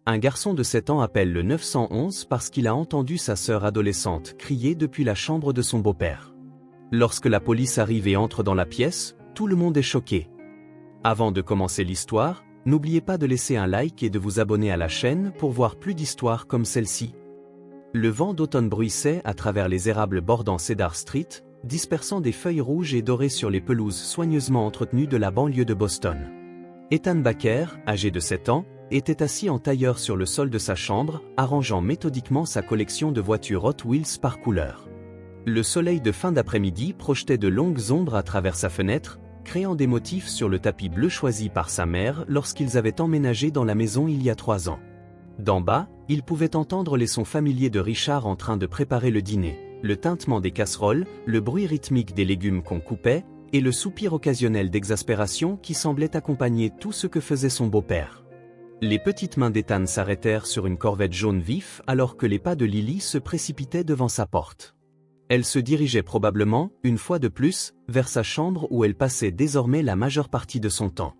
Un garçon de 7 ans appelle le 911 parce qu'il a entendu sa sœur adolescente crier depuis la chambre de son beau-père. Lorsque la police arrive et entre dans la pièce, tout le monde est choqué. Avant de commencer l'histoire, n'oubliez pas de laisser un like et de vous abonner à la chaîne pour voir plus d'histoires comme celle-ci. Le vent d'automne bruissait à travers les érables bordant Cedar Street, dispersant des feuilles rouges et dorées sur les pelouses soigneusement entretenues de la banlieue de Boston. Ethan Baker, âgé de 7 ans, était assis en tailleur sur le sol de sa chambre, arrangeant méthodiquement sa collection de voitures Hot Wheels par couleur. Le soleil de fin d'après-midi projetait de longues ombres à travers sa fenêtre, créant des motifs sur le tapis bleu choisi par sa mère lorsqu'ils avaient emménagé dans la maison il y a 3 ans. D'en bas, il pouvait entendre les sons familiers de Richard en train de préparer le dîner, le tintement des casseroles, le bruit rythmique des légumes qu'on coupait, et le soupir occasionnel d'exaspération qui semblait accompagner tout ce que faisait son beau-père. Les petites mains d'Ethan s'arrêtèrent sur une Corvette jaune vif alors que les pas de Lily se précipitaient devant sa porte. Elle se dirigeait probablement, une fois de plus, vers sa chambre où elle passait désormais la majeure partie de son temps.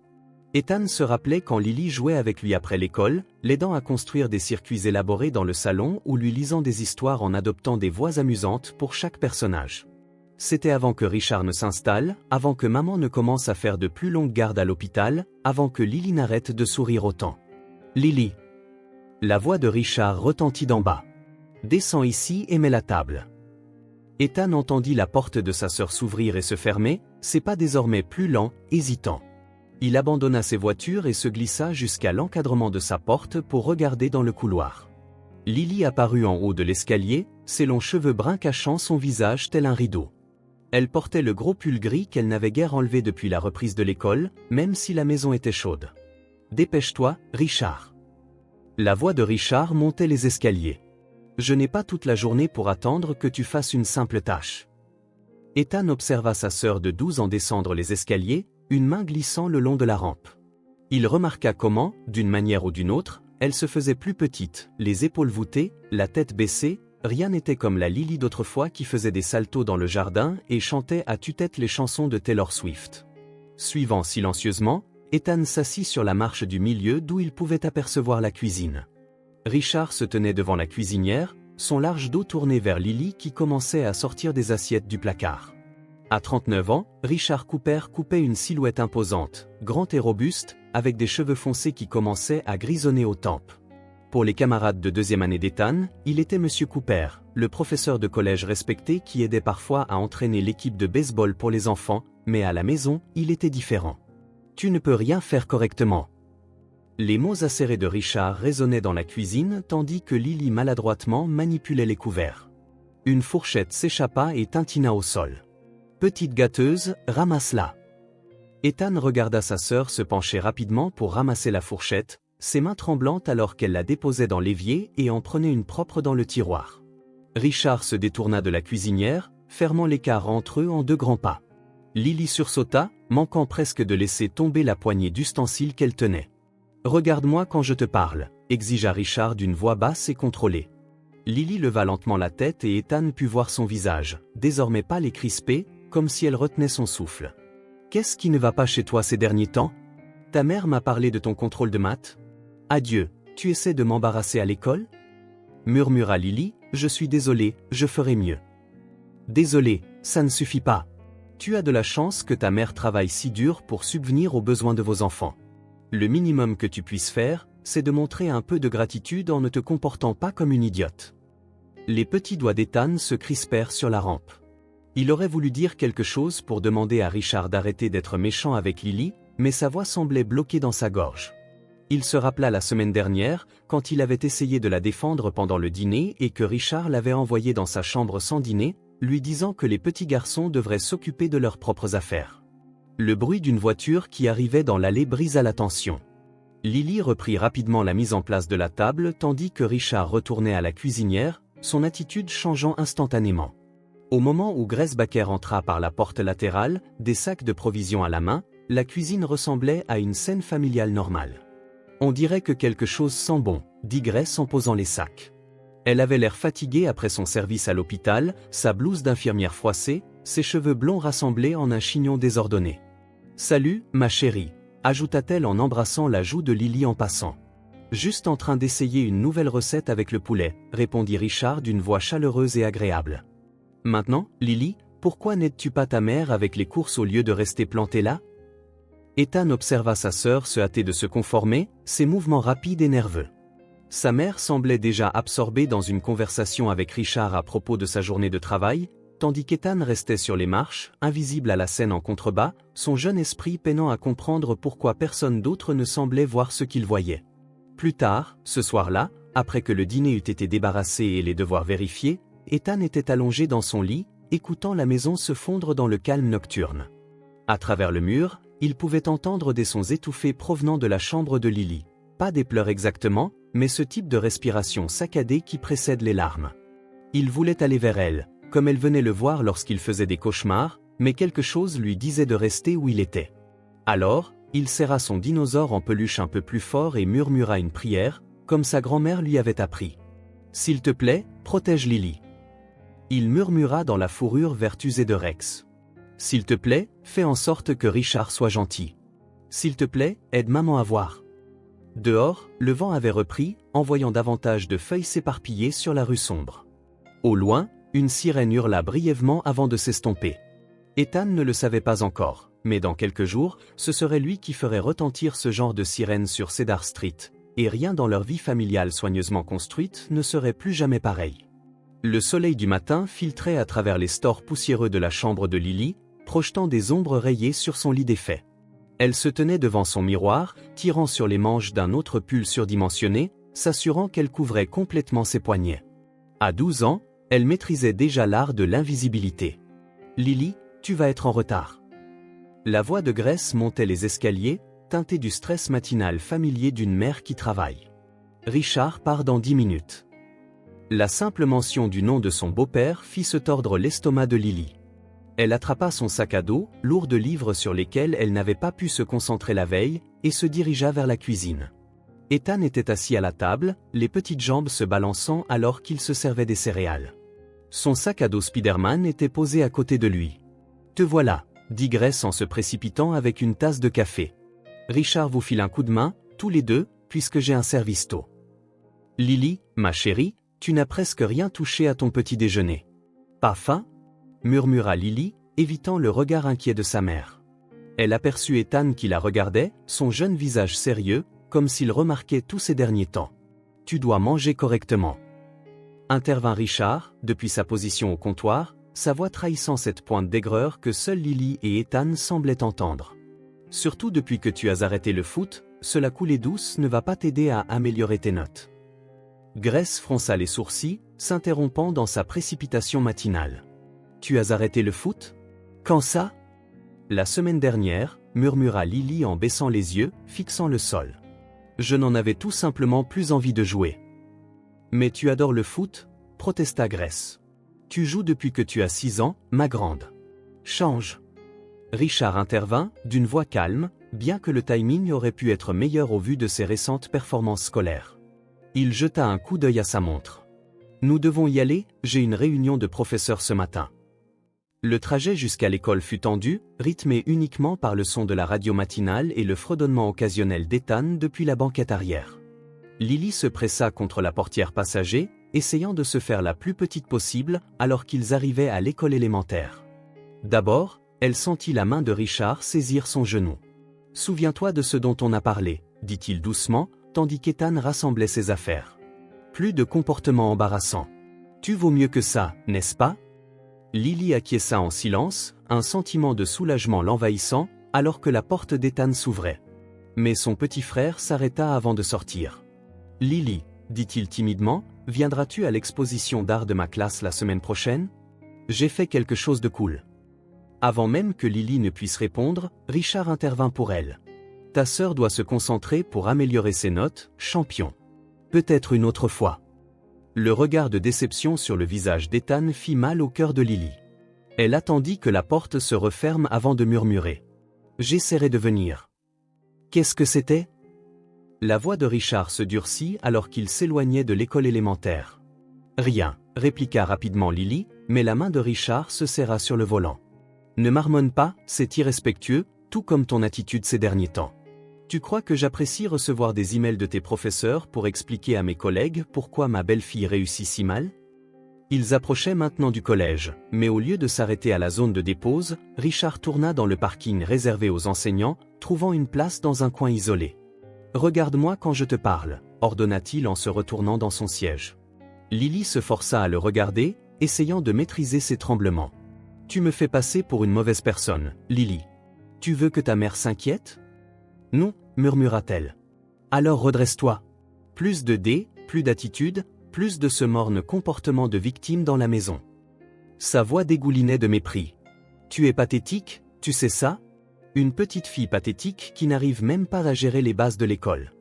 Ethan se rappelait quand Lily jouait avec lui après l'école, l'aidant à construire des circuits élaborés dans le salon ou lui lisant des histoires en adoptant des voix amusantes pour chaque personnage. C'était avant que Richard ne s'installe, avant que maman ne commence à faire de plus longues gardes à l'hôpital, avant que Lily n'arrête de sourire autant. Lily. La voix de Richard retentit d'en bas. Descends ici et mets la table. Ethan entendit la porte de sa sœur s'ouvrir et se fermer, ses pas désormais plus lents, hésitants. Il abandonna ses voitures et se glissa jusqu'à l'encadrement de sa porte pour regarder dans le couloir. Lily apparut en haut de l'escalier, ses longs cheveux bruns cachant son visage tel un rideau. Elle portait le gros pull gris qu'elle n'avait guère enlevé depuis la reprise de l'école, même si la maison était chaude. « Dépêche-toi, Richard. » La voix de Richard montait les escaliers. « Je n'ai pas toute la journée pour attendre que tu fasses une simple tâche. » Ethan observa sa sœur de 12 ans descendre les escaliers, une main glissant le long de la rampe. Il remarqua comment, d'une manière ou d'une autre, elle se faisait plus petite, les épaules voûtées, la tête baissée, rien n'était comme la Lily d'autrefois qui faisait des saltos dans le jardin et chantait à tue-tête les chansons de Taylor Swift. Suivant silencieusement, Ethan s'assit sur la marche du milieu d'où il pouvait apercevoir la cuisine. Richard se tenait devant la cuisinière, son large dos tourné vers Lily qui commençait à sortir des assiettes du placard. À 39 ans, Richard Cooper coupait une silhouette imposante, grand et robuste, avec des cheveux foncés qui commençaient à grisonner aux tempes. Pour les camarades de deuxième année d'Ethan, il était Monsieur Cooper, le professeur de collège respecté qui aidait parfois à entraîner l'équipe de baseball pour les enfants, mais à la maison, il était différent. « Tu ne peux rien faire correctement. » Les mots acérés de Richard résonnaient dans la cuisine tandis que Lily maladroitement manipulait les couverts. Une fourchette s'échappa et tintina au sol. « Petite gâteuse, ramasse-la. » Ethan regarda sa sœur se pencher rapidement pour ramasser la fourchette, ses mains tremblantes alors qu'elle la déposait dans l'évier et en prenait une propre dans le tiroir. Richard se détourna de la cuisinière, fermant l'écart entre eux en 2 grands pas. Lily sursauta, manquant presque de laisser tomber la poignée d'ustensiles qu'elle tenait. « Regarde-moi quand je te parle », exigea Richard d'une voix basse et contrôlée. Lily leva lentement la tête et Ethan put voir son visage, désormais pâle et crispé, comme si elle retenait son souffle. « Qu'est-ce qui ne va pas chez toi ces derniers temps? Ta mère m'a parlé de ton contrôle de maths? Adieu, tu essaies de m'embarrasser à l'école? » murmura Lily, « Je suis désolée, je ferai mieux. » « Désolée, ça ne suffit pas. Tu as de la chance que ta mère travaille si dur pour subvenir aux besoins de vos enfants. Le minimum que tu puisses faire, c'est de montrer un peu de gratitude en ne te comportant pas comme une idiote. » Les petits doigts d'Ethan se crispèrent sur la rampe. Il aurait voulu dire quelque chose pour demander à Richard d'arrêter d'être méchant avec Lily, mais sa voix semblait bloquée dans sa gorge. Il se rappela la semaine dernière, quand il avait essayé de la défendre pendant le dîner et que Richard l'avait envoyé dans sa chambre sans dîner, lui disant que les petits garçons devraient s'occuper de leurs propres affaires. Le bruit d'une voiture qui arrivait dans l'allée brisa la tension. Lily reprit rapidement la mise en place de la table tandis que Richard retournait à la cuisinière, son attitude changeant instantanément. Au moment où Grace Baker entra par la porte latérale, des sacs de provisions à la main, la cuisine ressemblait à une scène familiale normale. « On dirait que quelque chose sent bon », dit Grace en posant les sacs. Elle avait l'air fatiguée après son service à l'hôpital, sa blouse d'infirmière froissée, ses cheveux blonds rassemblés en un chignon désordonné. « Salut, ma chérie », ajouta-t-elle en embrassant la joue de Lily en passant. Juste en train d'essayer une nouvelle recette avec le poulet, répondit Richard d'une voix chaleureuse et agréable. Maintenant, Lily, pourquoi n'aides-tu pas ta mère avec les courses au lieu de rester plantée là? Ethan observa sa sœur se hâter de se conformer, ses mouvements rapides et nerveux. Sa mère semblait déjà absorbée dans une conversation avec Richard à propos de sa journée de travail, tandis qu'Ethan restait sur les marches, invisible à la scène en contrebas, son jeune esprit peinant à comprendre pourquoi personne d'autre ne semblait voir ce qu'il voyait. Plus tard, ce soir-là, après que le dîner eût été débarrassé et les devoirs vérifiés, Ethan était allongé dans son lit, écoutant la maison se fondre dans le calme nocturne. À travers le mur, il pouvait entendre des sons étouffés provenant de la chambre de Lily. Pas des pleurs exactement, mais ce type de respiration saccadée qui précède les larmes. Il voulait aller vers elle, comme elle venait le voir lorsqu'il faisait des cauchemars, mais quelque chose lui disait de rester où il était. Alors, il serra son dinosaure en peluche un peu plus fort et murmura une prière, comme sa grand-mère lui avait appris. « S'il te plaît, protège Lily. » Il murmura dans la fourrure verte usée de Rex. « S'il te plaît, fais en sorte que Richard soit gentil. S'il te plaît, aide maman à voir. » Dehors, le vent avait repris, envoyant davantage de feuilles s'éparpiller sur la rue sombre. Au loin, une sirène hurla brièvement avant de s'estomper. Ethan ne le savait pas encore, mais dans quelques jours, ce serait lui qui ferait retentir ce genre de sirène sur Cedar Street, et rien dans leur vie familiale soigneusement construite ne serait plus jamais pareil. Le soleil du matin filtrait à travers les stores poussiéreux de la chambre de Lily, projetant des ombres rayées sur son lit défait. Elle se tenait devant son miroir, tirant sur les manches d'un autre pull surdimensionné, s'assurant qu'elle couvrait complètement ses poignets. À 12 ans, elle maîtrisait déjà l'art de l'invisibilité. « Lily, tu vas être en retard. » La voix de Grace montait les escaliers, teintée du stress matinal familier d'une mère qui travaille. « Richard part dans 10 minutes. » La simple mention du nom de son beau-père fit se tordre l'estomac de Lily. Elle attrapa son sac à dos, lourd de livres sur lesquels elle n'avait pas pu se concentrer la veille, et se dirigea vers la cuisine. Ethan était assis à la table, les petites jambes se balançant alors qu'il se servait des céréales. Son sac à dos Spider-Man était posé à côté de lui. « Te voilà, » dit Grace en se précipitant avec une tasse de café. « Richard vous file un coup de main, tous les deux, puisque j'ai un service tôt. »« Lily, ma chérie, tu n'as presque rien touché à ton petit déjeuner. »« Pas faim ?» murmura Lily, évitant le regard inquiet de sa mère. Elle aperçut Ethan qui la regardait, son jeune visage sérieux, comme s'il remarquait tous ces derniers temps. « Tu dois manger correctement. » Intervint Richard, depuis sa position au comptoir, sa voix trahissant cette pointe d'aigreur que seuls Lily et Ethan semblaient entendre. « Surtout depuis que tu as arrêté le foot, cela coulée douce ne va pas t'aider à améliorer tes notes. » Grace fronça les sourcils, s'interrompant dans sa précipitation matinale. « Tu as arrêté le foot? Quand ça? » La semaine dernière, murmura Lily en baissant les yeux, fixant le sol. « Je n'en avais tout simplement plus envie de jouer. »« Mais tu adores le foot ?» protesta Grace. « Tu joues depuis que tu as 6 ans, ma grande. Change. » Richard intervint, d'une voix calme, bien que le timing aurait pu être meilleur au vu de ses récentes performances scolaires. Il jeta un coup d'œil à sa montre. « Nous devons y aller, j'ai une réunion de professeurs ce matin. » Le trajet jusqu'à l'école fut tendu, rythmé uniquement par le son de la radio matinale et le fredonnement occasionnel d'Ethan depuis la banquette arrière. Lily se pressa contre la portière passager, essayant de se faire la plus petite possible alors qu'ils arrivaient à l'école élémentaire. D'abord, elle sentit la main de Richard saisir son genou. « Souviens-toi de ce dont on a parlé, » dit-il doucement, tandis qu'Ethan rassemblait ses affaires. « Plus de comportement embarrassant. Tu vaux mieux que ça, n'est-ce pas ?» Lily acquiesça en silence, un sentiment de soulagement l'envahissant, alors que la porte d'Ethan s'ouvrait. Mais son petit frère s'arrêta avant de sortir. « Lily, » dit-il timidement, « viendras-tu à l'exposition d'art de ma classe la semaine prochaine? J'ai fait quelque chose de cool. » Avant même que Lily ne puisse répondre, Richard intervint pour elle. « Ta sœur doit se concentrer pour améliorer ses notes, champion. Peut-être une autre fois. » Le regard de déception sur le visage d'Ethan fit mal au cœur de Lily. Elle attendit que la porte se referme avant de murmurer. « J'essaierai de venir. » Qu'est-ce que c'était? La voix de Richard se durcit alors qu'il s'éloignait de l'école élémentaire. « Rien, » répliqua rapidement Lily, mais la main de Richard se serra sur le volant. « Ne marmonne pas, c'est irrespectueux, tout comme ton attitude ces derniers temps. » Tu crois que j'apprécie recevoir des emails de tes professeurs pour expliquer à mes collègues pourquoi ma belle-fille réussit si mal? Ils approchaient maintenant du collège, mais au lieu de s'arrêter à la zone de dépose, Richard tourna dans le parking réservé aux enseignants, trouvant une place dans un coin isolé. « Regarde-moi quand je te parle », ordonna-t-il en se retournant dans son siège. Lily se força à le regarder, essayant de maîtriser ses tremblements. « Tu me fais passer pour une mauvaise personne, Lily. Tu veux que ta mère s'inquiète? » « Non, murmura-t-elle. »« Alors redresse-toi. Plus de dés, plus d'attitude, plus de ce morne comportement de victime dans la maison. » Sa voix dégoulinait de mépris. « Tu es pathétique, tu sais ça? Une petite fille pathétique qui n'arrive même pas à gérer les bases de l'école.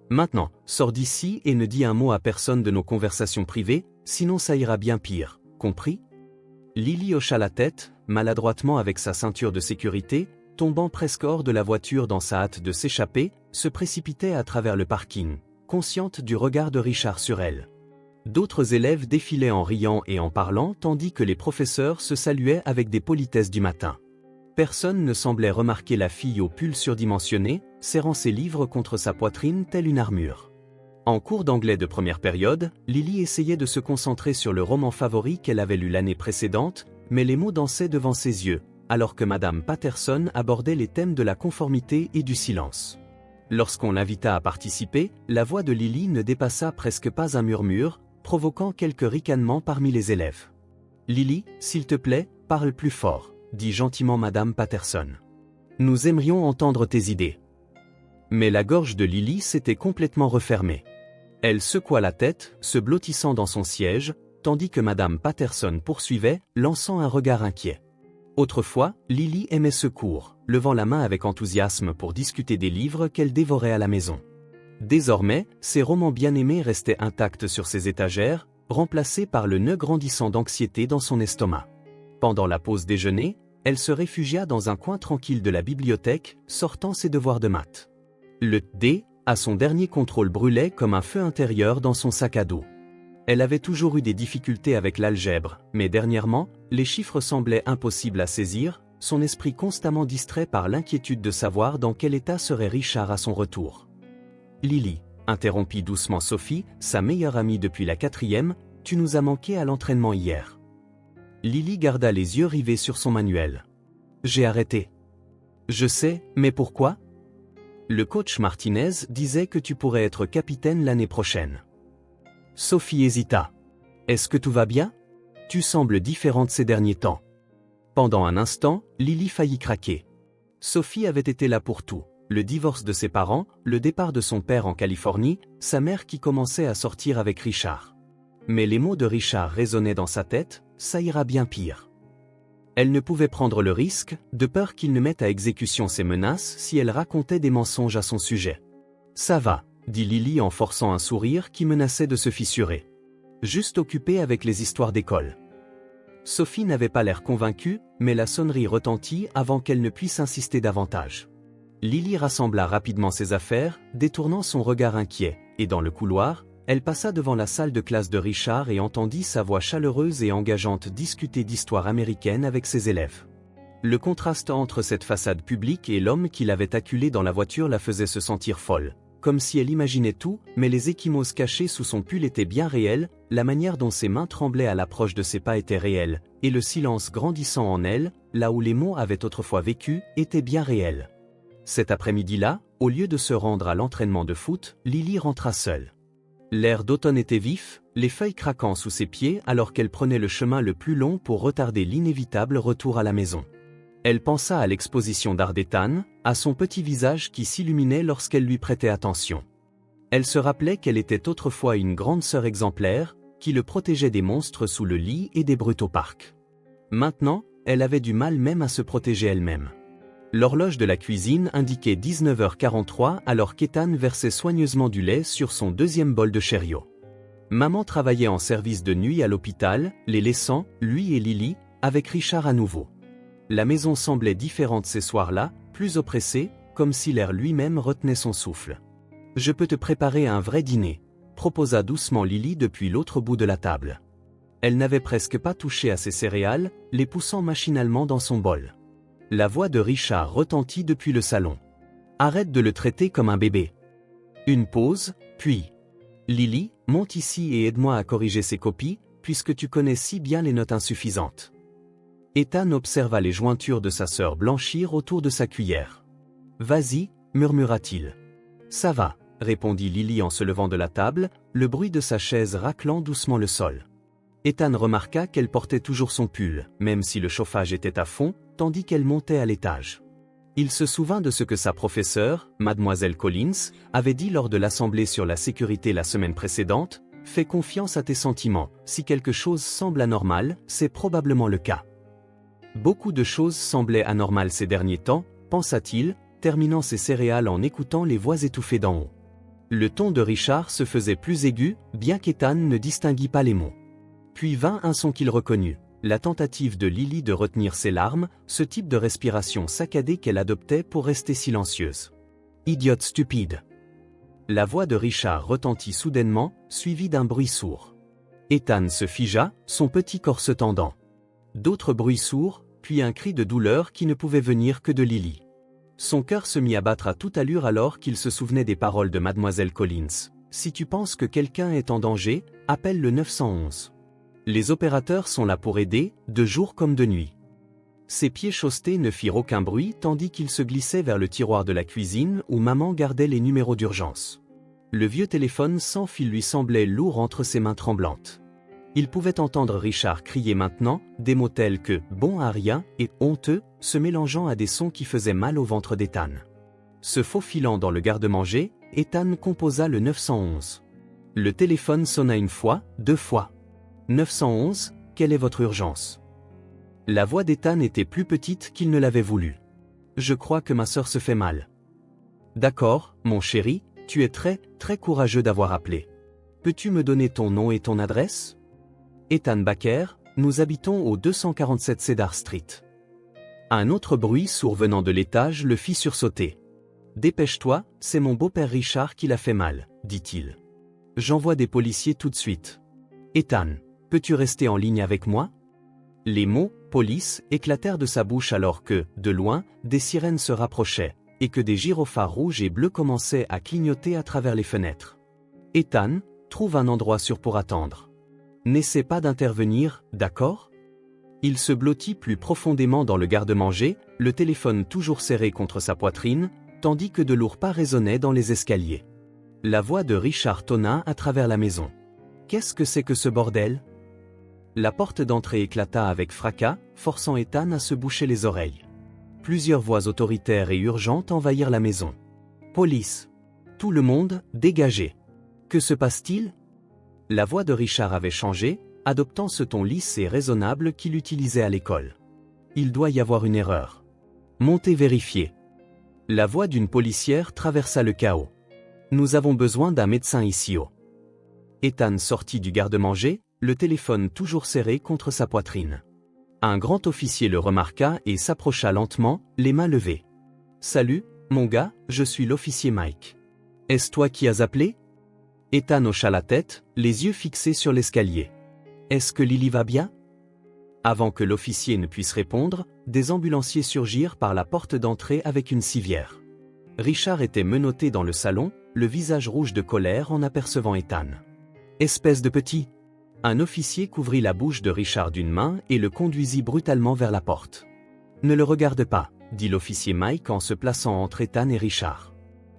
Maintenant, sors d'ici et ne dis un mot à personne de nos conversations privées, sinon ça ira bien pire, compris? » Lily hocha la tête, maladroitement avec sa ceinture de sécurité, tombant presque hors de la voiture dans sa hâte de s'échapper, se précipitait à travers le parking, consciente du regard de Richard sur elle. D'autres élèves défilaient en riant et en parlant tandis que les professeurs se saluaient avec des politesses du matin. Personne ne semblait remarquer la fille au pull surdimensionné, serrant ses livres contre sa poitrine telle une armure. En cours d'anglais de première période, Lily essayait de se concentrer sur le roman favori qu'elle avait lu l'année précédente, mais les mots dansaient devant ses yeux, alors que Madame Patterson abordait les thèmes de la conformité et du silence. Lorsqu'on l'invita à participer, la voix de Lily ne dépassa presque pas un murmure, provoquant quelques ricanements parmi les élèves. « Lily, s'il te plaît, parle plus fort, » dit gentiment Madame Patterson. « Nous aimerions entendre tes idées. » Mais la gorge de Lily s'était complètement refermée. Elle secoua la tête, se blottissant dans son siège, tandis que Madame Patterson poursuivait, lançant un regard inquiet. Autrefois, Lily aimait ce cours, levant la main avec enthousiasme pour discuter des livres qu'elle dévorait à la maison. Désormais, ses romans bien-aimés restaient intacts sur ses étagères, remplacés par le nœud grandissant d'anxiété dans son estomac. Pendant la pause déjeuner, elle se réfugia dans un coin tranquille de la bibliothèque, sortant ses devoirs de maths. Le dé, à son dernier contrôle brûlait comme un feu intérieur dans son sac à dos. Elle avait toujours eu des difficultés avec l'algèbre, mais dernièrement, les chiffres semblaient impossibles à saisir, son esprit constamment distrait par l'inquiétude de savoir dans quel état serait Richard à son retour. « Lily, » interrompit doucement Sophie, sa meilleure amie depuis la 4e, « tu nous as manqué à l'entraînement hier. » Lily garda les yeux rivés sur son manuel. « J'ai arrêté. »« Je sais, mais pourquoi ? » Le coach Martinez disait que tu pourrais être capitaine l'année prochaine. Sophie hésita. « Est-ce que tout va bien ? Tu sembles différente ces derniers temps. » Pendant un instant, Lily faillit craquer. Sophie avait été là pour tout. Le divorce de ses parents, le départ de son père en Californie, sa mère qui commençait à sortir avec Richard. Mais les mots de Richard résonnaient dans sa tête, ça ira bien pire. Elle ne pouvait prendre le risque, de peur qu'il ne mette à exécution ses menaces si elle racontait des mensonges à son sujet. « Ça va, » dit Lily en forçant un sourire qui menaçait de se fissurer. « Juste occupée avec les histoires d'école. » Sophie n'avait pas l'air convaincue, mais la sonnerie retentit avant qu'elle ne puisse insister davantage. Lily rassembla rapidement ses affaires, détournant son regard inquiet, et dans le couloir, elle passa devant la salle de classe de Richard et entendit sa voix chaleureuse et engageante discuter d'histoire américaine avec ses élèves. Le contraste entre cette façade publique et l'homme qui l'avait acculée dans la voiture la faisait se sentir folle, comme si elle imaginait tout, mais les ecchymoses cachés sous son pull étaient bien réels, la manière dont ses mains tremblaient à l'approche de ses pas était réelle, et le silence grandissant en elle, là où les mots avaient autrefois vécu, était bien réel. Cet après-midi-là, au lieu de se rendre à l'entraînement de foot, Lily rentra seule. L'air d'automne était vif, les feuilles craquant sous ses pieds alors qu'elle prenait le chemin le plus long pour retarder l'inévitable retour à la maison. Elle pensa à l'exposition d'art d'Ethan, à son petit visage qui s'illuminait lorsqu'elle lui prêtait attention. Elle se rappelait qu'elle était autrefois une grande sœur exemplaire, qui le protégeait des monstres sous le lit et des brutes au parc. Maintenant, elle avait du mal même à se protéger elle-même. L'horloge de la cuisine indiquait 19h43 alors qu'Ethan versait soigneusement du lait sur son deuxième bol de Cheerios. Maman travaillait en service de nuit à l'hôpital, les laissant, lui et Lily, avec Richard à nouveau. La maison semblait différente ces soirs-là, plus oppressée, comme si l'air lui-même retenait son souffle. « Je peux te préparer un vrai dîner », proposa doucement Lily depuis l'autre bout de la table. Elle n'avait presque pas touché à ses céréales, les poussant machinalement dans son bol. La voix de Richard retentit depuis le salon. « Arrête de le traiter comme un bébé. Une pause, puis. Lily, monte ici et aide-moi à corriger ces copies, puisque tu connais si bien les notes insuffisantes. Ethan observa les jointures de sa sœur blanchir autour de sa cuillère. Vas-y, murmura-t-il. Ça va, répondit Lily en se levant de la table, le bruit de sa chaise raclant doucement le sol. Ethan remarqua qu'elle portait toujours son pull, même si le chauffage était à fond, tandis qu'elle montait à l'étage. Il se souvint de ce que sa professeure, Mademoiselle Collins, avait dit lors de l'assemblée sur la sécurité la semaine précédente. Fais confiance à tes sentiments, si quelque chose semble anormal, c'est probablement le cas. Beaucoup de choses semblaient anormales ces derniers temps, pensa-t-il, terminant ses céréales en écoutant les voix étouffées d'en haut. Le ton de Richard se faisait plus aigu, bien qu'Ethan ne distinguît pas les mots. Puis vint un son qu'il reconnut. La tentative de Lily de retenir ses larmes, ce type de respiration saccadée qu'elle adoptait pour rester silencieuse. Idiote stupide. La voix de Richard retentit soudainement, suivie d'un bruit sourd. Ethan se figea, son petit corps se tendant. D'autres bruits sourds, puis un cri de douleur qui ne pouvait venir que de Lily. Son cœur se mit à battre à toute allure alors qu'il se souvenait des paroles de Mademoiselle Collins. Si tu penses que quelqu'un est en danger, appelle le 911. Les opérateurs sont là pour aider, de jour comme de nuit. Ses pieds chaussetés ne firent aucun bruit tandis qu'il se glissait vers le tiroir de la cuisine où maman gardait les numéros d'urgence. Le vieux téléphone sans fil lui semblait lourd entre ses mains tremblantes. Il pouvait entendre Richard crier maintenant, des mots tels que « bon à rien » et « honteux » se mélangeant à des sons qui faisaient mal au ventre d'Ethan. Se faufilant dans le garde-manger, Ethan composa le 911. Le téléphone sonna une fois, deux fois. 911, quelle est votre urgence? La voix d'Ethan était plus petite qu'il ne l'avait voulu. Je crois que ma sœur se fait mal. D'accord, mon chéri, tu es très courageux d'avoir appelé. Peux-tu me donner ton nom et ton adresse? Ethan Baker, nous habitons au 247 Cedar Street. Un autre bruit sourd venant de l'étage le fit sursauter. Dépêche-toi, c'est mon beau-père Richard qui l'a fait mal, dit-il. J'envoie des policiers tout de suite. Ethan, peux-tu rester en ligne avec moi? Les mots « police » éclatèrent de sa bouche alors que, de loin, des sirènes se rapprochaient, et que des gyrophares rouges et bleus commençaient à clignoter à travers les fenêtres. Ethan, trouve un endroit sûr pour attendre. N'essaie pas d'intervenir, d'accord? Il se blottit plus profondément dans le garde-manger, le téléphone toujours serré contre sa poitrine, tandis que de lourds pas résonnaient dans les escaliers. La voix de Richard tonna à travers la maison. Qu'est-ce que c'est que ce bordel? La porte d'entrée éclata avec fracas, forçant Ethan à se boucher les oreilles. Plusieurs voix autoritaires et urgentes envahirent la maison. Police! Tout le monde, dégagez! Que se passe-t-il? La voix de Richard avait changé, adoptant ce ton lisse et raisonnable qu'il utilisait à l'école. Il doit y avoir une erreur. Montez vérifier. La voix d'une policière traversa le chaos. Nous avons besoin d'un médecin ici. Ethan sortit du garde-manger, le téléphone toujours serré contre sa poitrine. Un grand officier le remarqua et s'approcha lentement, les mains levées. Salut, mon gars, je suis l'officier Mike. Est-ce toi qui as appelé? Ethan hocha la tête, les yeux fixés sur l'escalier. Est-ce que Lily va bien? Avant que l'officier ne puisse répondre, des ambulanciers surgirent par la porte d'entrée avec une civière. Richard était menotté dans le salon, le visage rouge de colère en apercevant Ethan. Espèce de petit! Un officier couvrit la bouche de Richard d'une main et le conduisit brutalement vers la porte. Ne le regarde pas, dit l'officier Mike en se plaçant entre Ethan et Richard.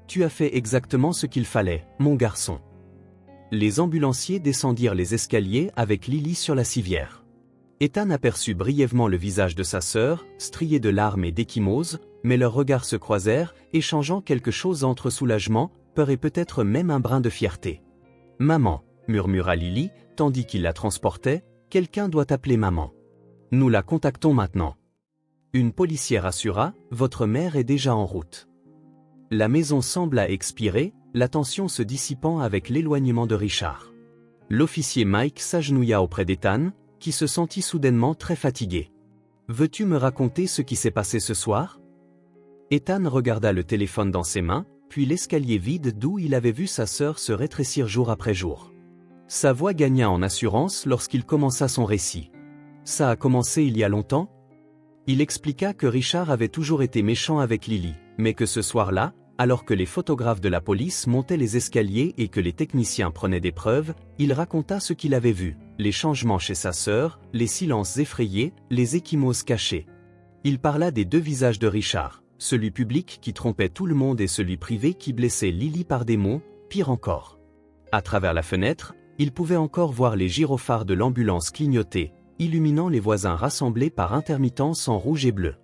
Tu as fait exactement ce qu'il fallait, mon garçon. Les ambulanciers descendirent les escaliers avec Lily sur la civière. Ethan aperçut brièvement le visage de sa sœur, strié de larmes et d'échymoses, mais leurs regards se croisèrent, échangeant quelque chose entre soulagement, peur et peut-être même un brin de fierté. « Maman », murmura Lily, tandis qu'il la transportait, « quelqu'un doit appeler maman. Nous la contactons maintenant. » Une policière assura, « Votre mère est déjà en route. » La maison sembla expirer, la tension se dissipant avec l'éloignement de Richard. L'officier Mike s'agenouilla auprès d'Ethan, qui se sentit soudainement très fatigué. « Veux-tu me raconter ce qui s'est passé ce soir ?» Ethan regarda le téléphone dans ses mains, puis l'escalier vide d'où il avait vu sa sœur se rétrécir jour après jour. Sa voix gagna en assurance lorsqu'il commença son récit. « Ça a commencé il y a longtemps ?» Il expliqua que Richard avait toujours été méchant avec Lily, mais que ce soir-là, alors que les photographes de la police montaient les escaliers et que les techniciens prenaient des preuves, il raconta ce qu'il avait vu, les changements chez sa sœur, les silences effrayés, les ecchymoses cachées. Il parla des deux visages de Richard, celui public qui trompait tout le monde et celui privé qui blessait Lily par des mots, pire encore. À travers la fenêtre, il pouvait encore voir les gyrophares de l'ambulance clignoter, illuminant les voisins rassemblés par intermittence en rouge et bleu.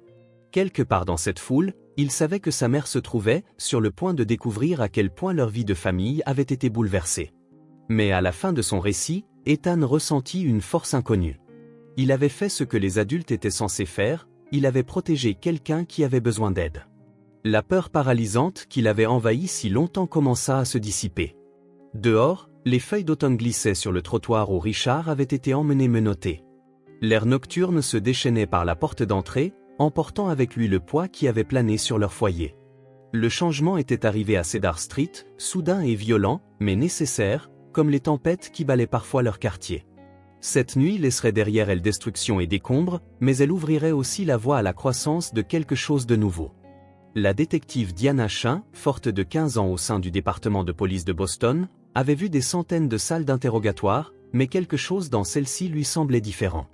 Quelque part dans cette foule, il savait que sa mère se trouvait sur le point de découvrir à quel point leur vie de famille avait été bouleversée. Mais à la fin de son récit, Ethan ressentit une force inconnue. Il avait fait ce que les adultes étaient censés faire, il avait protégé quelqu'un qui avait besoin d'aide. La peur paralysante qui l'avait envahi si longtemps commença à se dissiper. Dehors, les feuilles d'automne glissaient sur le trottoir où Richard avait été emmené menotté. L'air nocturne se déchaînait par la porte d'entrée, emportant avec lui le poids qui avait plané sur leur foyer. Le changement était arrivé à Cedar Street, soudain et violent, mais nécessaire, comme les tempêtes qui balaient parfois leur quartier. Cette nuit laisserait derrière elle destruction et décombres, mais elle ouvrirait aussi la voie à la croissance de quelque chose de nouveau. La détective Diana Chin, forte de 15 ans au sein du département de police de Boston, avait vu des centaines de salles d'interrogatoire, mais quelque chose dans celle-ci lui semblait différent.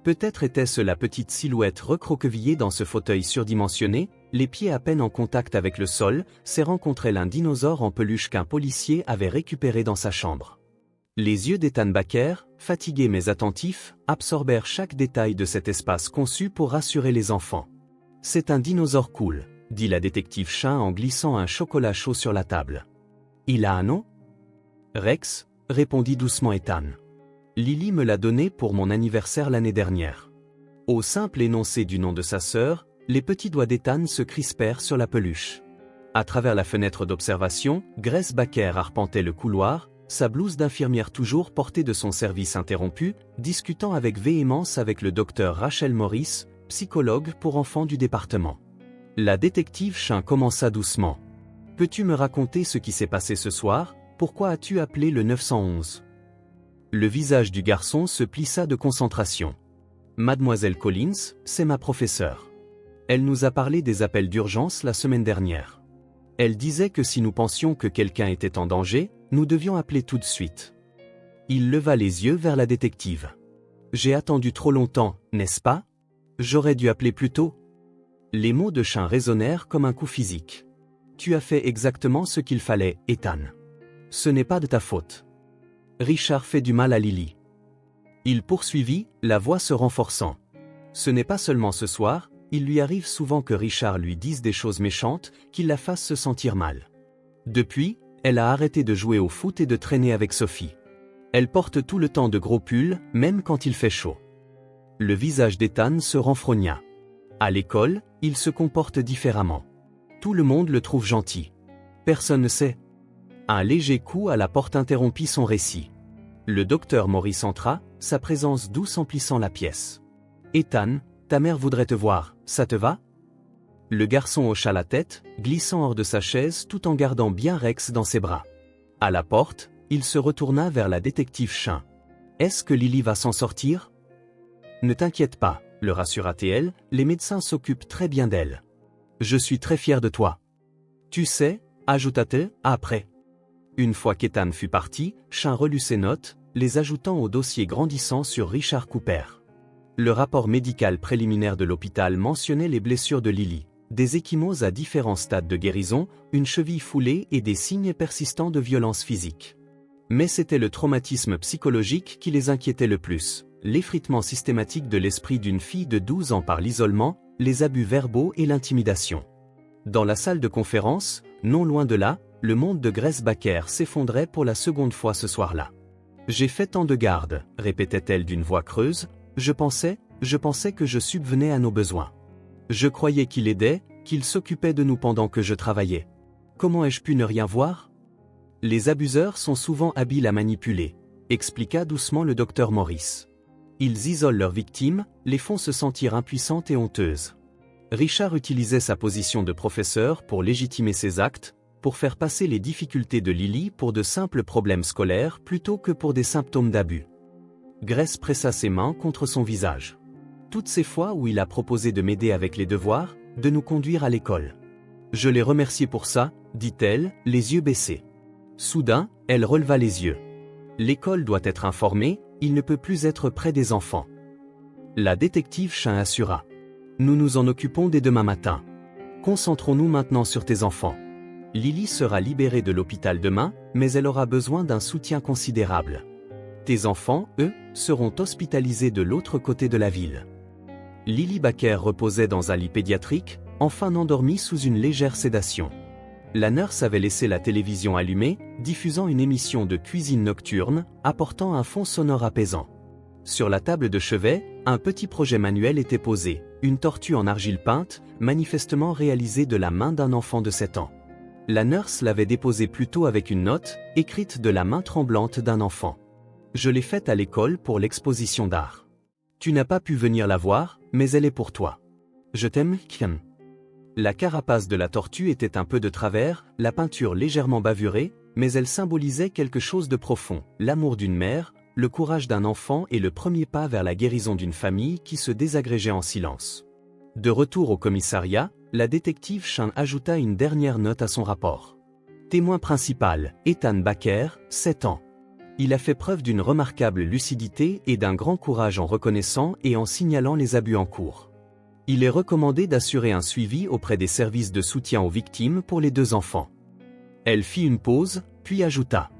Peut-être était-ce la petite silhouette recroquevillée dans ce fauteuil surdimensionné, les pieds à peine en contact avec le sol, serrant contre elle un dinosaure en peluche qu'un policier avait récupéré dans sa chambre. Les yeux d'Ethan Baker, fatigués mais attentifs, absorbèrent chaque détail de cet espace conçu pour rassurer les enfants. « C'est un dinosaure cool », dit la détective Chin en glissant un chocolat chaud sur la table. « Il a un nom ?»« Rex », répondit doucement Ethan. Lily me l'a donné pour mon anniversaire l'année dernière. Au simple énoncé du nom de sa sœur, les petits doigts d'Ethan se crispèrent sur la peluche. À travers la fenêtre d'observation, Grace Baker arpentait le couloir, sa blouse d'infirmière toujours portée de son service interrompu, discutant avec véhémence avec le docteur Rachel Morris, psychologue pour enfants du département. La détective Chin commença doucement. « Peux-tu me raconter ce qui s'est passé ce soir? Pourquoi as-tu appelé le 911 ?» Le visage du garçon se plissa de concentration. « Mademoiselle Collins, c'est ma professeure. Elle nous a parlé des appels d'urgence la semaine dernière. Elle disait que si nous pensions que quelqu'un était en danger, nous devions appeler tout de suite. » Il leva les yeux vers la détective. « J'ai attendu trop longtemps, n'est-ce pas? J'aurais dû appeler plus tôt. » Les mots de Chin résonnèrent comme un coup physique. « Tu as fait exactement ce qu'il fallait, Ethan. Ce n'est pas de ta faute. Richard fait du mal à Lily. » Il poursuivit, la voix se renforçant. « Ce n'est pas seulement ce soir, il lui arrive souvent que Richard lui dise des choses méchantes, qu'il la fasse se sentir mal. Depuis, elle a arrêté de jouer au foot et de traîner avec Sophie. Elle porte tout le temps de gros pulls, même quand il fait chaud. » Le visage d'Ethan se renfrogna. À l'école, il se comporte différemment. Tout le monde le trouve gentil. Personne ne sait. Un léger coup à la porte interrompit son récit. Le docteur Morris entra, sa présence douce emplissant la pièce. « Ethan, ta mère voudrait te voir, ça te va ?» Le garçon hocha la tête, glissant hors de sa chaise tout en gardant bien Rex dans ses bras. À la porte, il se retourna vers la détective Chin. « Est-ce que Lily va s'en sortir ?»« Ne t'inquiète pas, » le rassura-t-elle, les médecins s'occupent très bien d'elle. « Je suis très fier de toi. »« Tu sais, » ajouta-t-elle, après. Une fois qu'Ethan fut parti, Chin relut ses notes, les ajoutant au dossier grandissant sur Richard Cooper. Le rapport médical préliminaire de l'hôpital mentionnait les blessures de Lily, des ecchymoses à différents stades de guérison, une cheville foulée et des signes persistants de violence physique. Mais c'était le traumatisme psychologique qui les inquiétait le plus, l'effritement systématique de l'esprit d'une fille de 12 ans par l'isolement, les abus verbaux et l'intimidation. Dans la salle de conférence, non loin de là, le monde de Grace Baker s'effondrait pour la seconde fois ce soir-là. « J'ai fait tant de garde, » répétait-elle d'une voix creuse, « je pensais que je subvenais à nos besoins. Je croyais qu'il aidait, qu'il s'occupait de nous pendant que je travaillais. Comment ai-je pu ne rien voir? Les abuseurs sont souvent habiles à manipuler, » expliqua doucement le docteur Morris. Ils isolent leurs victimes, les font se sentir impuissantes et honteuses. Richard utilisait sa position de professeur pour légitimer ses actes, pour faire passer les difficultés de Lily pour de simples problèmes scolaires plutôt que pour des symptômes d'abus. Grace pressa ses mains contre son visage. Toutes ces fois où il a proposé de m'aider avec les devoirs, de nous conduire à l'école. Je l'ai remercié pour ça, dit-elle, les yeux baissés. Soudain, elle releva les yeux. L'école doit être informée, il ne peut plus être près des enfants. La détective Chin assura. Nous nous en occupons dès demain matin. Concentrons-nous maintenant sur tes enfants. Lily sera libérée de l'hôpital demain, mais elle aura besoin d'un soutien considérable. Tes enfants, eux, seront hospitalisés de l'autre côté de la ville. Lily Baker reposait dans un lit pédiatrique, enfin endormie sous une légère sédation. La nurse avait laissé la télévision allumée, diffusant une émission de cuisine nocturne, apportant un fond sonore apaisant. Sur la table de chevet, un petit projet manuel était posé, une tortue en argile peinte, manifestement réalisée de la main d'un enfant de 7 ans. La nurse l'avait déposée plus tôt avec une note, écrite de la main tremblante d'un enfant. Je l'ai faite à l'école pour l'exposition d'art. Tu n'as pas pu venir la voir, mais elle est pour toi. Je t'aime, Kim. La carapace de la tortue était un peu de travers, la peinture légèrement bavurée, mais elle symbolisait quelque chose de profond, l'amour d'une mère, le courage d'un enfant et le premier pas vers la guérison d'une famille qui se désagrégeait en silence. De retour au commissariat, la détective Chin ajouta une dernière note à son rapport. Témoin principal, Ethan Baker, 7 ans. Il a fait preuve d'une remarquable lucidité et d'un grand courage en reconnaissant et en signalant les abus en cours. Il est recommandé d'assurer un suivi auprès des services de soutien aux victimes pour les 2 enfants. Elle fit une pause, puis ajouta.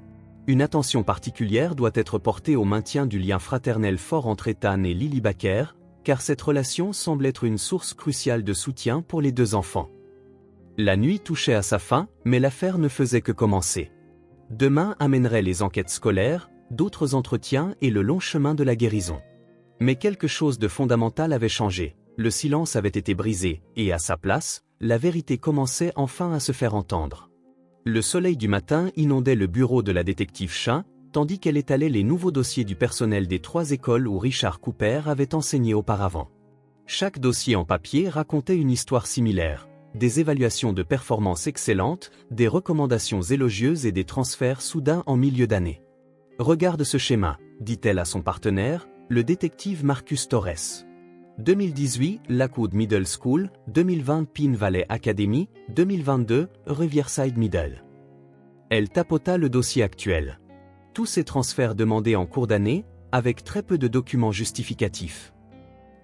Une attention particulière doit être portée au maintien du lien fraternel fort entre Ethan et Lily Baker, car cette relation semble être une source cruciale de soutien pour les 2 enfants. La nuit touchait à sa fin, mais l'affaire ne faisait que commencer. Demain amènerait les enquêtes scolaires, d'autres entretiens et le long chemin de la guérison. Mais quelque chose de fondamental avait changé. Le silence avait été brisé, et à sa place, la vérité commençait enfin à se faire entendre. Le soleil du matin inondait le bureau de la détective Chin, tandis qu'elle étalait les nouveaux dossiers du personnel des 3 écoles où Richard Cooper avait enseigné auparavant. Chaque dossier en papier racontait une histoire similaire, des évaluations de performance excellentes, des recommandations élogieuses et des transferts soudains en milieu d'année. « Regarde ce schéma », dit-elle à son partenaire, le détective Marcus Torres. 2018, Lakewood Middle School, 2020 Pine Valley Academy, 2022, Riverside Middle. Elle tapota le dossier actuel. Tous ces transferts demandés en cours d'année, avec très peu de documents justificatifs.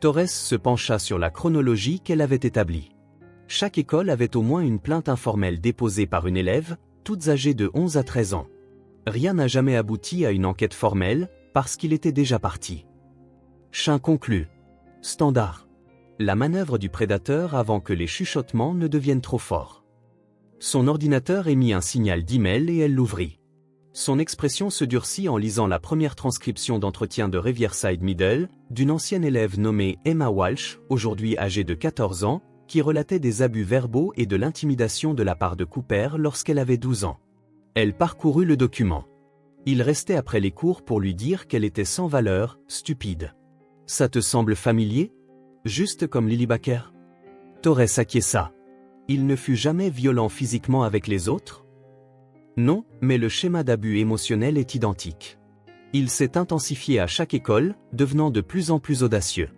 Torres se pencha sur la chronologie qu'elle avait établie. Chaque école avait au moins une plainte informelle déposée par une élève, toutes âgées de 11 à 13 ans. Rien n'a jamais abouti à une enquête formelle, parce qu'il était déjà parti. Chin conclut. Standard. La manœuvre du prédateur avant que les chuchotements ne deviennent trop forts. Son ordinateur émit un signal d'email et elle l'ouvrit. Son expression se durcit en lisant la première transcription d'entretien de Riverside Middle, d'une ancienne élève nommée Emma Walsh, aujourd'hui âgée de 14 ans, qui relatait des abus verbaux et de l'intimidation de la part de Cooper lorsqu'elle avait 12 ans. Elle parcourut le document. Il restait après les cours pour lui dire qu'elle était sans valeur, stupide. Ça te semble familier? Juste comme Lily Baker? Torres acquiesça. Il ne fut jamais violent physiquement avec les autres? Non, mais le schéma d'abus émotionnel est identique. Il s'est intensifié à chaque école, devenant de plus en plus audacieux.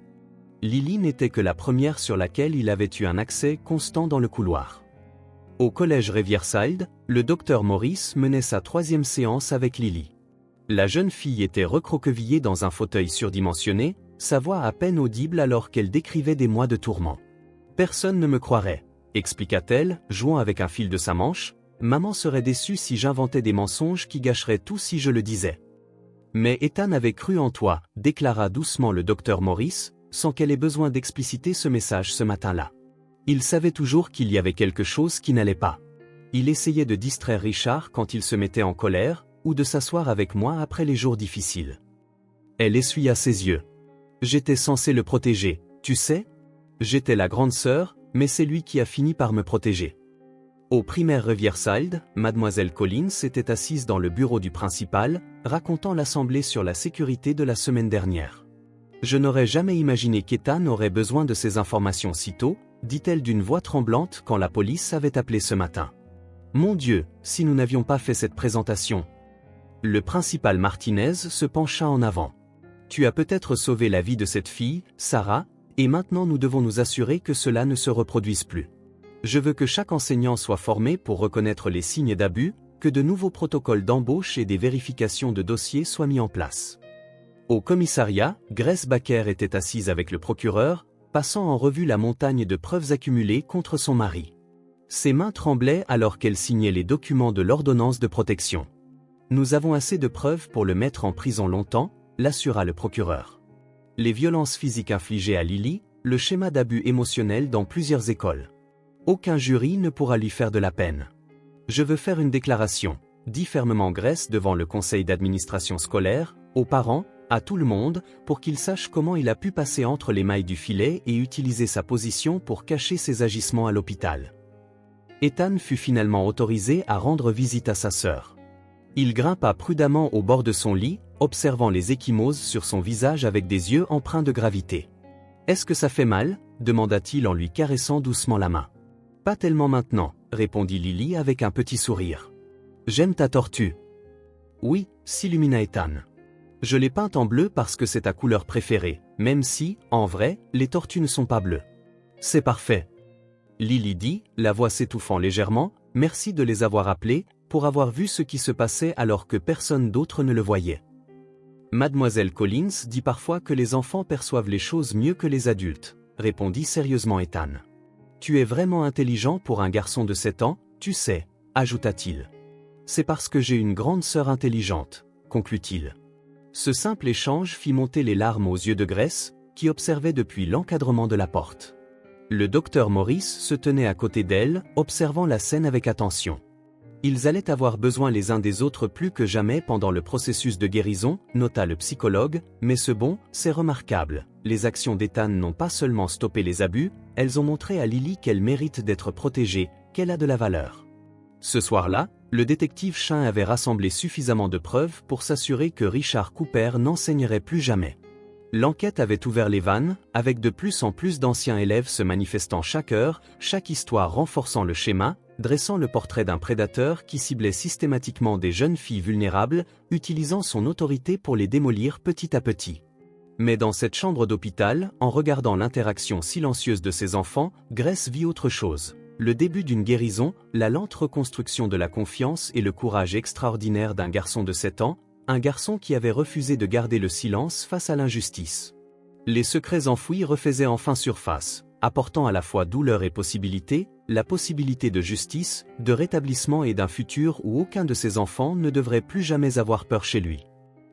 Lily n'était que la première sur laquelle il avait eu un accès constant dans le couloir. Au collège Riverside, le docteur Morris menait sa 3e séance avec Lily. La jeune fille était recroquevillée dans un fauteuil surdimensionné, sa voix à peine audible alors qu'elle décrivait des mois de tourments. « Personne ne me croirait », expliqua-t-elle, jouant avec un fil de sa manche. « Maman serait déçue si j'inventais des mensonges qui gâcheraient tout si je le disais. » « Mais Ethan avait cru en toi », déclara doucement le docteur Morris, sans qu'elle ait besoin d'expliciter ce message ce matin-là. Il savait toujours qu'il y avait quelque chose qui n'allait pas. Il essayait de distraire Richard quand il se mettait en colère, ou de s'asseoir avec moi après les jours difficiles. Elle essuya ses yeux. J'étais censé le protéger, tu sais? J'étais la grande sœur, mais c'est lui qui a fini par me protéger. Au primaire Riverside, Mademoiselle Collins était assise dans le bureau du principal, racontant l'assemblée sur la sécurité de la semaine dernière. Je n'aurais jamais imaginé qu'Ethan aurait besoin de ces informations si tôt, dit-elle d'une voix tremblante quand la police avait appelé ce matin. Mon Dieu, si nous n'avions pas fait cette présentation. Le principal Martinez se pencha en avant. Tu as peut-être sauvé la vie de cette fille, Sarah, et maintenant nous devons nous assurer que cela ne se reproduise plus. Je veux que chaque enseignant soit formé pour reconnaître les signes d'abus, que de nouveaux protocoles d'embauche et des vérifications de dossiers soient mis en place. Au commissariat, Grace Baker était assise avec le procureur, passant en revue la montagne de preuves accumulées contre son mari. Ses mains tremblaient alors qu'elle signait les documents de l'ordonnance de protection. « Nous avons assez de preuves pour le mettre en prison longtemps », l'assura le procureur. Les violences physiques infligées à Lily, le schéma d'abus émotionnel dans plusieurs écoles. Aucun jury ne pourra lui faire de la peine. « Je veux faire une déclaration », dit fermement Grace devant le conseil d'administration scolaire, aux parents, à tout le monde, pour qu'ils sachent comment il a pu passer entre les mailles du filet et utiliser sa position pour cacher ses agissements à l'hôpital. Ethan fut finalement autorisé à rendre visite à sa sœur. Il grimpa prudemment au bord de son lit, observant les ecchymoses sur son visage avec des yeux empreints de gravité. « Est-ce que ça fait mal ?» demanda-t-il en lui caressant doucement la main. « Pas tellement maintenant », répondit Lily avec un petit sourire. « J'aime ta tortue. »« Oui », s'illumina Ethan. « Je l'ai peinte en bleu parce que c'est ta couleur préférée, même si, en vrai, les tortues ne sont pas bleues. »« C'est parfait. » Lily dit, la voix s'étouffant légèrement, « Merci de les avoir appelés, pour avoir vu ce qui se passait alors que personne d'autre ne le voyait. » Mademoiselle Collins dit parfois que les enfants perçoivent les choses mieux que les adultes, répondit sérieusement Ethan. « Tu es vraiment intelligent pour un garçon de 7 ans, tu sais, ajouta-t-il. C'est parce que j'ai une grande sœur intelligente, conclut-il. Ce simple échange fit monter les larmes aux yeux de Grace, qui observait depuis l'encadrement de la porte. Le docteur Morris se tenait à côté d'elle, observant la scène avec attention. Ils allaient avoir besoin les uns des autres plus que jamais pendant le processus de guérison, nota le psychologue, mais c'est remarquable. Les actions d'Ethan n'ont pas seulement stoppé les abus, elles ont montré à Lily qu'elle mérite d'être protégée, qu'elle a de la valeur. Ce soir-là, le détective Chin avait rassemblé suffisamment de preuves pour s'assurer que Richard Cooper n'enseignerait plus jamais. L'enquête avait ouvert les vannes, avec de plus en plus d'anciens élèves se manifestant chaque heure, chaque histoire renforçant le schéma, dressant le portrait d'un prédateur qui ciblait systématiquement des jeunes filles vulnérables, utilisant son autorité pour les démolir petit à petit. Mais dans cette chambre d'hôpital, en regardant l'interaction silencieuse de ses enfants, Grace vit autre chose. Le début d'une guérison, la lente reconstruction de la confiance et le courage extraordinaire d'un garçon de 7 ans, un garçon qui avait refusé de garder le silence face à l'injustice. Les secrets enfouis refaisaient enfin surface, apportant à la fois douleur et possibilité, la possibilité de justice, de rétablissement et d'un futur où aucun de ses enfants ne devrait plus jamais avoir peur chez lui.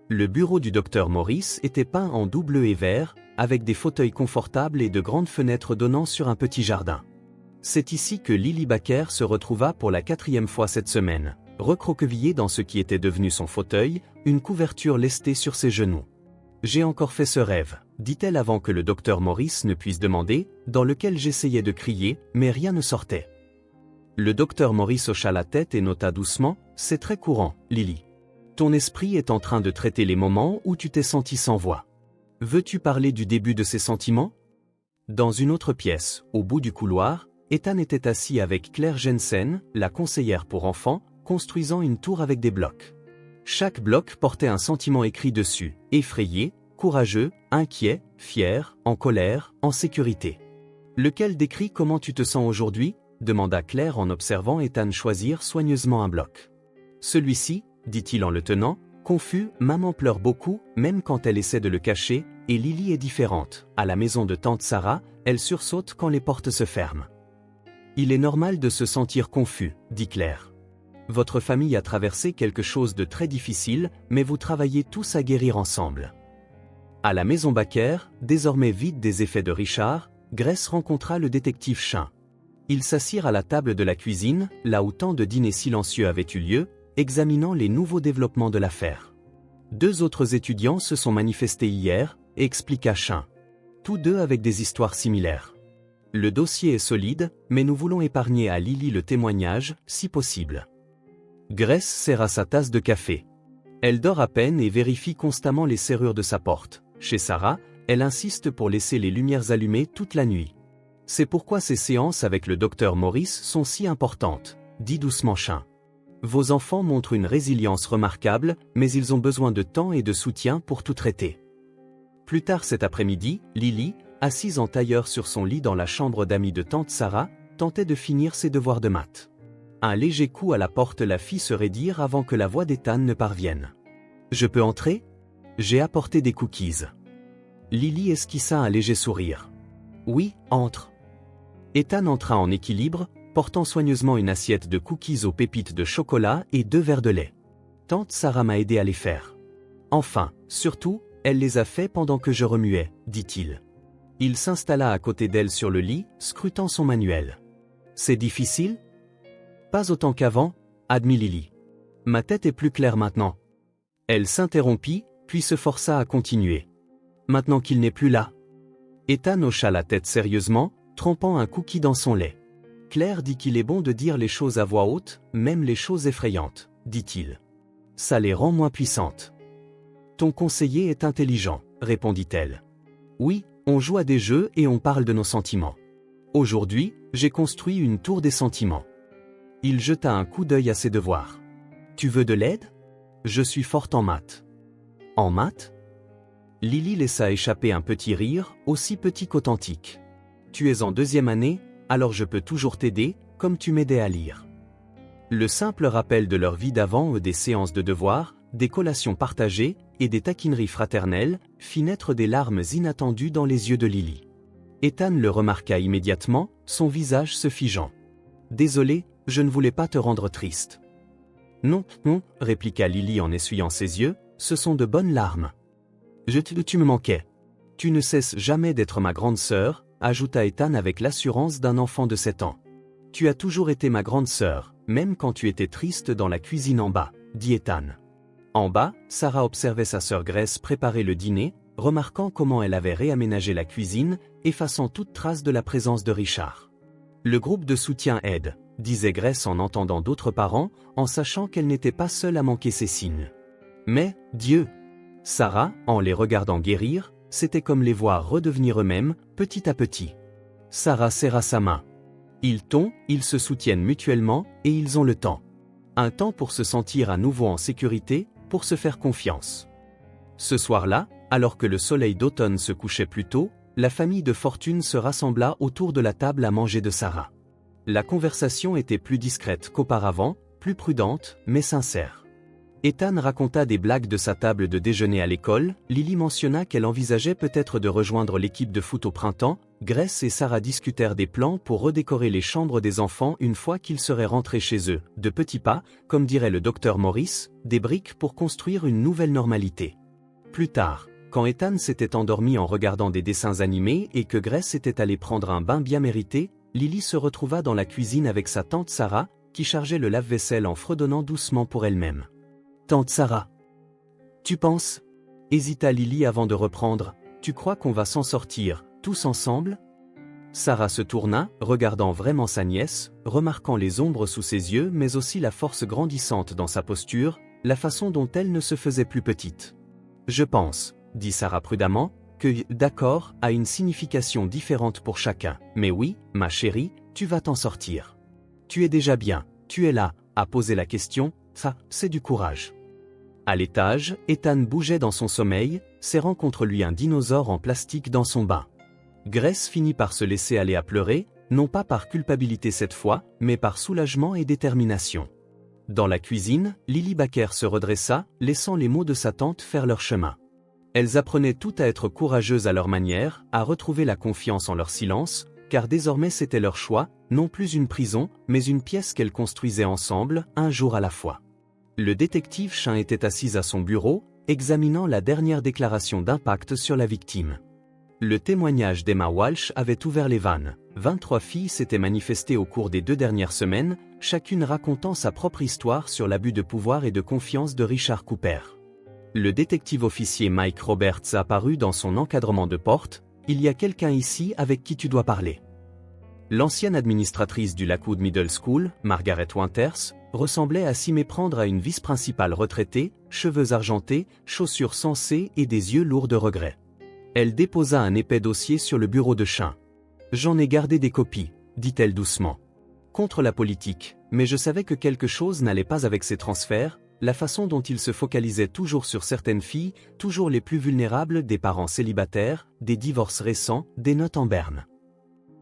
Le bureau du docteur Morris était peint en doux bleu et vert, avec des fauteuils confortables et de grandes fenêtres donnant sur un petit jardin. C'est ici que Lily Baker se retrouva pour la 4e fois cette semaine, recroquevillée dans ce qui était devenu son fauteuil, une couverture lestée sur ses genoux. « J'ai encore fait ce rêve », dit-elle avant que le docteur Morris ne puisse demander, dans lequel j'essayais de crier, mais rien ne sortait. Le docteur Morris hocha la tête et nota doucement, « C'est très courant, Lily. Ton esprit est en train de traiter les moments où tu t'es senti sans voix. Veux-tu parler du début de ces sentiments ?» Dans une autre pièce, au bout du couloir, Ethan était assis avec Claire Jensen, la conseillère pour enfants, construisant une tour avec des blocs. Chaque bloc portait un sentiment écrit dessus, effrayé, courageux, inquiet, fier, en colère, en sécurité. « Lequel décrit comment tu te sens aujourd'hui ?» demanda Claire en observant Ethan choisir soigneusement un bloc. « Celui-ci, dit-il en le tenant, confus, maman pleure beaucoup, même quand elle essaie de le cacher, et Lily est différente. À la maison de tante Sarah, elle sursaute quand les portes se ferment. Il est normal de se sentir confus, dit Claire. Votre famille a traversé quelque chose de très difficile, mais vous travaillez tous à guérir ensemble. À la maison Baker, désormais vide des effets de Richard, Grace rencontra le détective Chin. Ils s'assirent à la table de la cuisine, là où tant de dîners silencieux avaient eu lieu, examinant les nouveaux développements de l'affaire. 2 autres étudiants se sont manifestés hier, expliqua Chin. Tous 2 avec des histoires similaires. Le dossier est solide, mais nous voulons épargner à Lily le témoignage, si possible. Grace serra sa tasse de café. Elle dort à peine et vérifie constamment les serrures de sa porte. Chez Sarah, elle insiste pour laisser les lumières allumées toute la nuit. C'est pourquoi ces séances avec le docteur Morris sont si importantes, dit doucement Chin. Vos enfants montrent une résilience remarquable, mais ils ont besoin de temps et de soutien pour tout traiter. Plus tard cet après-midi, Lily, assise en tailleur sur son lit dans la chambre d'amis de tante Sarah, tentait de finir ses devoirs de maths. Un léger coup à la porte la fit se raidir avant que la voix d'Ethan ne parvienne. « Je peux entrer ? J'ai apporté des cookies. » Lily esquissa un léger sourire. « Oui, entre. » Ethan entra en équilibre, portant soigneusement une assiette de cookies aux pépites de chocolat et 2 verres de lait. Tante Sarah m'a aidé à les faire. Enfin, surtout, elle les a faits pendant que je remuais, dit-il. Il s'installa à côté d'elle sur le lit, scrutant son manuel. C'est difficile ? Pas autant qu'avant, admit Lily. Ma tête est plus claire maintenant. Elle s'interrompit, puis se força à continuer. Maintenant qu'il n'est plus là. Ethan hocha la tête sérieusement, trempant un cookie dans son lait. Claire dit qu'il est bon de dire les choses à voix haute, même les choses effrayantes, dit-il. Ça les rend moins puissantes. Ton conseiller est intelligent, répondit-elle. Oui, on joue à des jeux et on parle de nos sentiments. Aujourd'hui, j'ai construit une tour des sentiments. Il jeta un coup d'œil à ses devoirs. Tu veux de l'aide ? Je suis forte en maths. En maths ? Lily laissa échapper un petit rire, aussi petit qu'authentique. Tu es en 2e année, alors je peux toujours t'aider, comme tu m'aidais à lire. Le simple rappel de leur vie d'avant des séances de devoirs, des collations partagées et des taquineries fraternelles fit naître des larmes inattendues dans les yeux de Lily. Ethan le remarqua immédiatement, son visage se figeant. « Désolé, je ne voulais pas te rendre triste. »« Non, non, » répliqua Lily en essuyant ses yeux, « ce sont de bonnes larmes. »« Tu me manquais. Tu ne cesses jamais d'être ma grande sœur, » ajouta Ethan avec l'assurance d'un enfant de 7 ans. « Tu as toujours été ma grande sœur, même quand tu étais triste dans la cuisine en bas, » dit Ethan. En bas, Sarah observait sa sœur Grace préparer le dîner, remarquant comment elle avait réaménagé la cuisine, effaçant toute trace de la présence de Richard. Le groupe de soutien aide, disait Grace en entendant d'autres parents, en sachant qu'elle n'était pas seule à manquer ces signes. Mais, Dieu! Sarah, en les regardant guérir, c'était comme les voir redevenir eux-mêmes, petit à petit. Sarah serra sa main. Ils se soutiennent mutuellement, et ils ont le temps. Un temps pour se sentir à nouveau en sécurité, pour se faire confiance. Ce soir-là, alors que le soleil d'automne se couchait plus tôt, la famille de Fortune se rassembla autour de la table à manger de Sarah. La conversation était plus discrète qu'auparavant, plus prudente, mais sincère. Ethan raconta des blagues de sa table de déjeuner à l'école, Lily mentionna qu'elle envisageait peut-être de rejoindre l'équipe de foot au printemps, Grace et Sarah discutèrent des plans pour redécorer les chambres des enfants une fois qu'ils seraient rentrés chez eux, de petits pas, comme dirait le docteur Morris, des briques pour construire une nouvelle normalité. Plus tard, quand Ethan s'était endormi en regardant des dessins animés et que Grace était allée prendre un bain bien mérité, Lily se retrouva dans la cuisine avec sa tante Sarah, qui chargeait le lave-vaisselle en fredonnant doucement pour elle-même. « Tante Sarah. Tu penses ?» hésita Lily avant de reprendre. « Tu crois qu'on va s'en sortir, tous ensemble ?» Sarah se tourna, regardant vraiment sa nièce, remarquant les ombres sous ses yeux mais aussi la force grandissante dans sa posture, la façon dont elle ne se faisait plus petite. « Je pense, » dit Sarah prudemment, « que « d'accord » a une signification différente pour chacun. Mais oui, ma chérie, tu vas t'en sortir. Tu es déjà bien, tu es là, à poser la question, ça, c'est du courage. À l'étage, Ethan bougeait dans son sommeil, serrant contre lui un dinosaure en plastique dans son bain. Grace finit par se laisser aller à pleurer, non pas par culpabilité cette fois, mais par soulagement et détermination. Dans la cuisine, Lily Baker se redressa, laissant les mots de sa tante faire leur chemin. Elles apprenaient toutes à être courageuses à leur manière, à retrouver la confiance en leur silence, car désormais c'était leur choix, non plus une prison, mais une pièce qu'elles construisaient ensemble, un jour à la fois. Le détective Chin était assis à son bureau, examinant la dernière déclaration d'impact sur la victime. Le témoignage d'Emma Walsh avait ouvert les vannes. 23 filles s'étaient manifestées au cours des 2 dernières semaines, chacune racontant sa propre histoire sur l'abus de pouvoir et de confiance de Richard Cooper. Le détective officier Mike Roberts apparut dans son encadrement de porte. « Il y a quelqu'un ici avec qui tu dois parler. » L'ancienne administratrice du Lakewood Middle School, Margaret Winters, ressemblait à s'y méprendre à une vice-principale retraitée, cheveux argentés, chaussures sensées et des yeux lourds de regret. Elle déposa un épais dossier sur le bureau de Chin. « J'en ai gardé des copies, » dit-elle doucement. « Contre la politique, mais je savais que quelque chose n'allait pas avec ces transferts, la façon dont ils se focalisaient toujours sur certaines filles, toujours les plus vulnérables, des parents célibataires, des divorces récents, des notes en berne.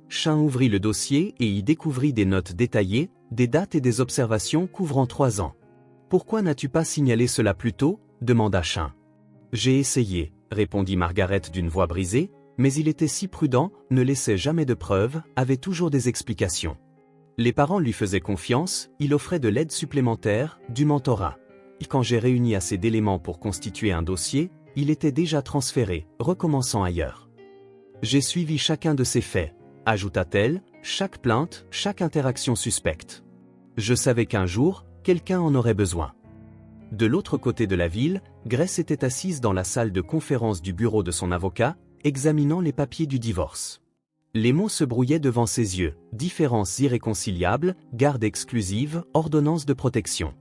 Chin ouvrit le dossier et y découvrit des notes détaillées, des dates et des observations couvrant 3 ans. « Pourquoi n'as-tu pas signalé cela plus tôt » demanda Chin. « J'ai essayé, » répondit Margaret d'une voix brisée, mais il était si prudent, ne laissait jamais de preuves, avait toujours des explications. Les parents lui faisaient confiance, il offrait de l'aide supplémentaire, du mentorat. Quand j'ai réuni assez d'éléments pour constituer un dossier, il était déjà transféré, recommençant ailleurs. J'ai suivi chacun de ces faits, ajouta-t-elle, chaque plainte, chaque interaction suspecte. Je savais qu'un jour, quelqu'un en aurait besoin. De l'autre côté de la ville, Grace était assise dans la salle de conférence du bureau de son avocat, examinant les papiers du divorce. Les mots se brouillaient devant ses yeux, différences irréconciliables, garde exclusive, ordonnance de protection.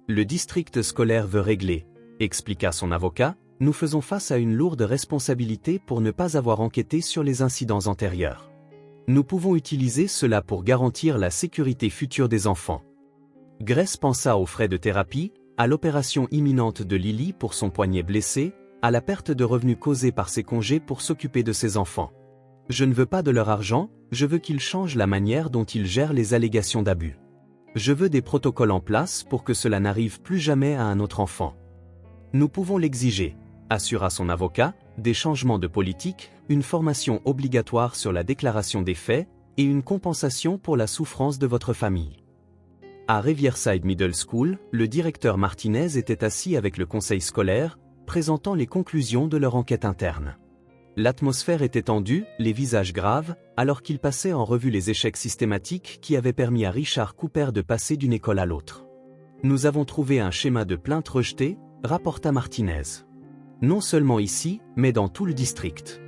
Le district scolaire veut régler, expliqua son avocat, nous faisons face à une lourde responsabilité pour ne pas avoir enquêté sur les incidents antérieurs. Nous pouvons utiliser cela pour garantir la sécurité future des enfants. Grace pensa aux frais de thérapie, à l'opération imminente de Lily pour son poignet blessé, à la perte de revenus causée par ses congés pour s'occuper de ses enfants. Je ne veux pas de leur argent, je veux qu'ils changent la manière dont ils gèrent les allégations d'abus. Je veux des protocoles en place pour que cela n'arrive plus jamais à un autre enfant. Nous pouvons l'exiger, assura son avocat, des changements de politique, une formation obligatoire sur la déclaration des faits, et une compensation pour la souffrance de votre famille. À Riverside Middle School, le directeur Martinez était assis avec le conseil scolaire, présentant les conclusions de leur enquête interne. L'atmosphère était tendue, les visages graves, alors qu'il passait en revue les échecs systématiques qui avaient permis à Richard Cooper de passer d'une école à l'autre. Nous avons trouvé un schéma de plainte rejetée, rapporta Martinez. Non seulement ici, mais dans tout le district.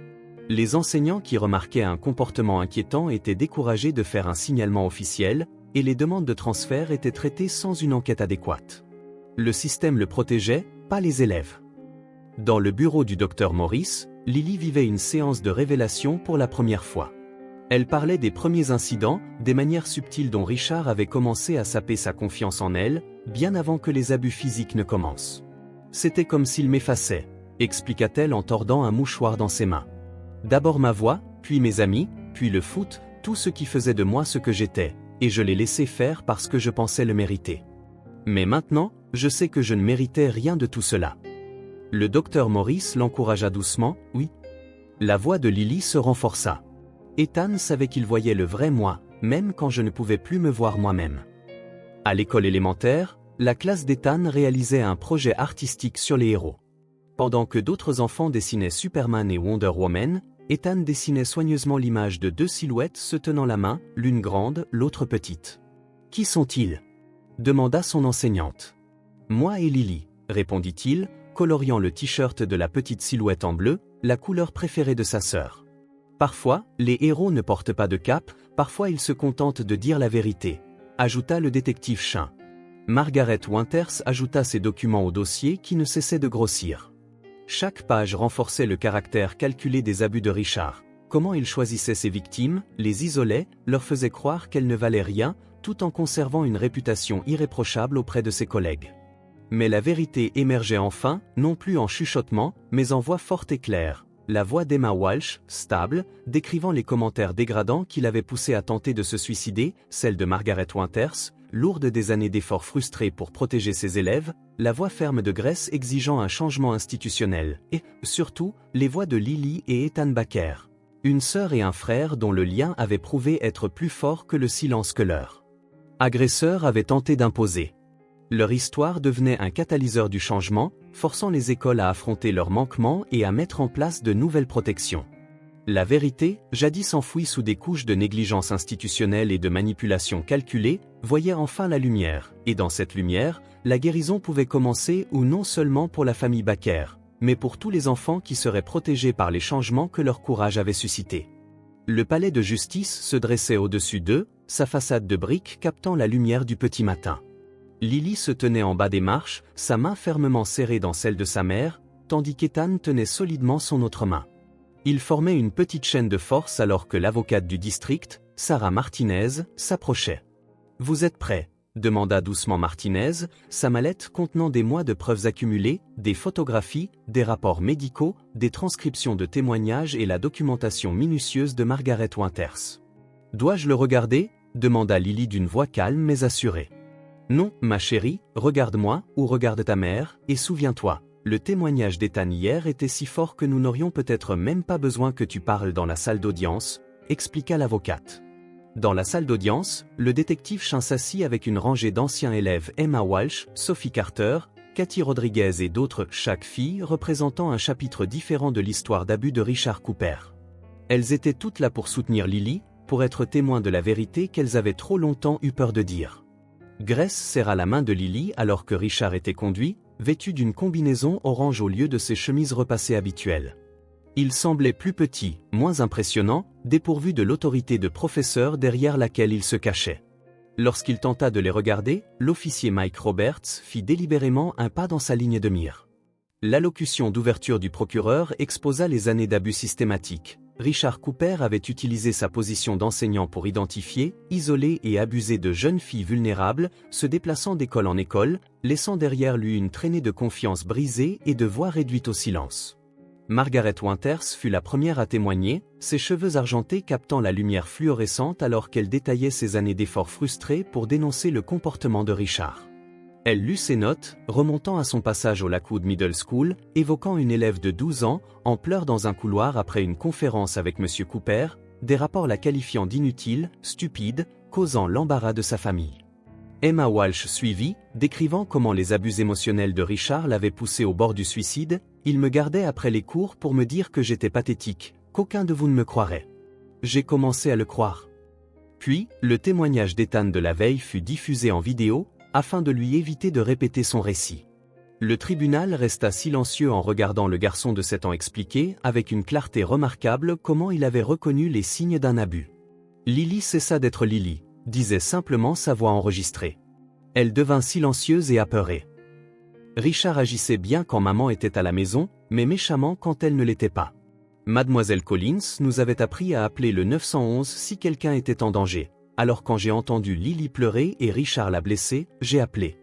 Les enseignants qui remarquaient un comportement inquiétant étaient découragés de faire un signalement officiel, et les demandes de transfert étaient traitées sans une enquête adéquate. Le système le protégeait, pas les élèves. Dans le bureau du docteur Morris, Lily vivait une séance de révélation pour la première fois. Elle parlait des premiers incidents, des manières subtiles dont Richard avait commencé à saper sa confiance en elle, bien avant que les abus physiques ne commencent. C'était comme s'il m'effaçait, expliqua-t-elle en tordant un mouchoir dans ses mains. D'abord ma voix, puis mes amis, puis le foot, tout ce qui faisait de moi ce que j'étais, et je l'ai laissé faire parce que je pensais le mériter. Mais maintenant, je sais que je ne méritais rien de tout cela. Le docteur Morris l'encouragea doucement, oui. La voix de Lily se renforça. Ethan savait qu'il voyait le vrai moi, même quand je ne pouvais plus me voir moi-même. À l'école élémentaire, la classe d'Ethan réalisait un projet artistique sur les héros. Pendant que d'autres enfants dessinaient Superman et Wonder Woman, Ethan dessinait soigneusement l'image de 2 silhouettes se tenant la main, l'une grande, l'autre petite. « Qui sont-ils » demanda son enseignante. « Moi et Lily » répondit-il, coloriant le t-shirt de la petite silhouette en bleu, la couleur préférée de sa sœur. Parfois, les héros ne portent pas de cape, parfois ils se contentent de dire la vérité, ajouta le détective Chin. Margaret Winters ajouta ses documents au dossier qui ne cessait de grossir. Chaque page renforçait le caractère calculé des abus de Richard. Comment il choisissait ses victimes, les isolait, leur faisait croire qu'elles ne valaient rien, tout en conservant une réputation irréprochable auprès de ses collègues. Mais la vérité émergeait enfin, non plus en chuchotement, mais en voix forte et claire. La voix d'Emma Walsh, stable, décrivant les commentaires dégradants qui l'avaient poussé à tenter de se suicider, celle de Margaret Winters, lourde des années d'efforts frustrés pour protéger ses élèves, la voix ferme de Grace exigeant un changement institutionnel, et, surtout, les voix de Lily et Ethan Baker. Une sœur et un frère dont le lien avait prouvé être plus fort que le silence que leur agresseur avait tenté d'imposer. Leur histoire devenait un catalyseur du changement, forçant les écoles à affronter leurs manquements et à mettre en place de nouvelles protections. La vérité, jadis enfouie sous des couches de négligence institutionnelle et de manipulation calculée, voyait enfin la lumière, et dans cette lumière, la guérison pouvait commencer ou non seulement pour la famille Baker, mais pour tous les enfants qui seraient protégés par les changements que leur courage avait suscités. Le palais de justice se dressait au-dessus d'eux, sa façade de briques captant la lumière du petit matin. Lily se tenait en bas des marches, sa main fermement serrée dans celle de sa mère, tandis qu'Ethan tenait solidement son autre main. Ils formaient une petite chaîne de force alors que l'avocate du district, Sarah Martinez, s'approchait. « Vous êtes prêts ?» demanda doucement Martinez, sa mallette contenant des mois de preuves accumulées, des photographies, des rapports médicaux, des transcriptions de témoignages et la documentation minutieuse de Margaret Winters. Dois-je le regarder? Demanda Lily d'une voix calme mais assurée. Non, ma chérie, regarde-moi, ou regarde ta mère, et souviens-toi, le témoignage d'Ethan hier était si fort que nous n'aurions peut-être même pas besoin que tu parles dans la salle d'audience, expliqua l'avocate. Dans la salle d'audience, le détective Chin s'assit avec une rangée d'anciens élèves Emma Walsh, Sophie Carter, Cathy Rodriguez et d'autres, chaque fille représentant un chapitre différent de l'histoire d'abus de Richard Cooper. Elles étaient toutes là pour soutenir Lily, pour être témoins de la vérité qu'elles avaient trop longtemps eu peur de dire. Grace serra la main de Lily alors que Richard était conduit, vêtu d'une combinaison orange au lieu de ses chemises repassées habituelles. Il semblait plus petit, moins impressionnant, dépourvu de l'autorité de professeur derrière laquelle il se cachait. Lorsqu'il tenta de les regarder, l'officier Mike Roberts fit délibérément un pas dans sa ligne de mire. L'allocution d'ouverture du procureur exposa les années d'abus systématiques. Richard Cooper avait utilisé sa position d'enseignant pour identifier, isoler et abuser de jeunes filles vulnérables, se déplaçant d'école en école, laissant derrière lui une traînée de confiance brisée et de voix réduite au silence. Margaret Winters fut la première à témoigner, ses cheveux argentés captant la lumière fluorescente alors qu'elle détaillait ses années d'efforts frustrés pour dénoncer le comportement de Richard. Elle lut ses notes, remontant à son passage au Lakewood Middle School, évoquant une élève de 12 ans, en pleurs dans un couloir après une conférence avec M. Cooper, des rapports la qualifiant d'inutile, stupide, causant l'embarras de sa famille. Emma Walsh suivit, décrivant comment les abus émotionnels de Richard l'avaient poussé au bord du suicide. Il me gardait après les cours pour me dire que j'étais pathétique, qu'aucun de vous ne me croirait. J'ai commencé à le croire. Puis, le témoignage d'Ethan de la veille fut diffusé en vidéo, afin de lui éviter de répéter son récit. Le tribunal resta silencieux en regardant le garçon de 7 ans expliquer, avec une clarté remarquable, comment il avait reconnu les signes d'un abus. Lily cessa d'être Lily, disait simplement sa voix enregistrée. Elle devint silencieuse et apeurée. Richard agissait bien quand maman était à la maison, mais méchamment quand elle ne l'était pas. Mademoiselle Collins nous avait appris à appeler le 911 si quelqu'un était en danger. Alors quand j'ai entendu Lily pleurer et Richard la blesser, j'ai appelé.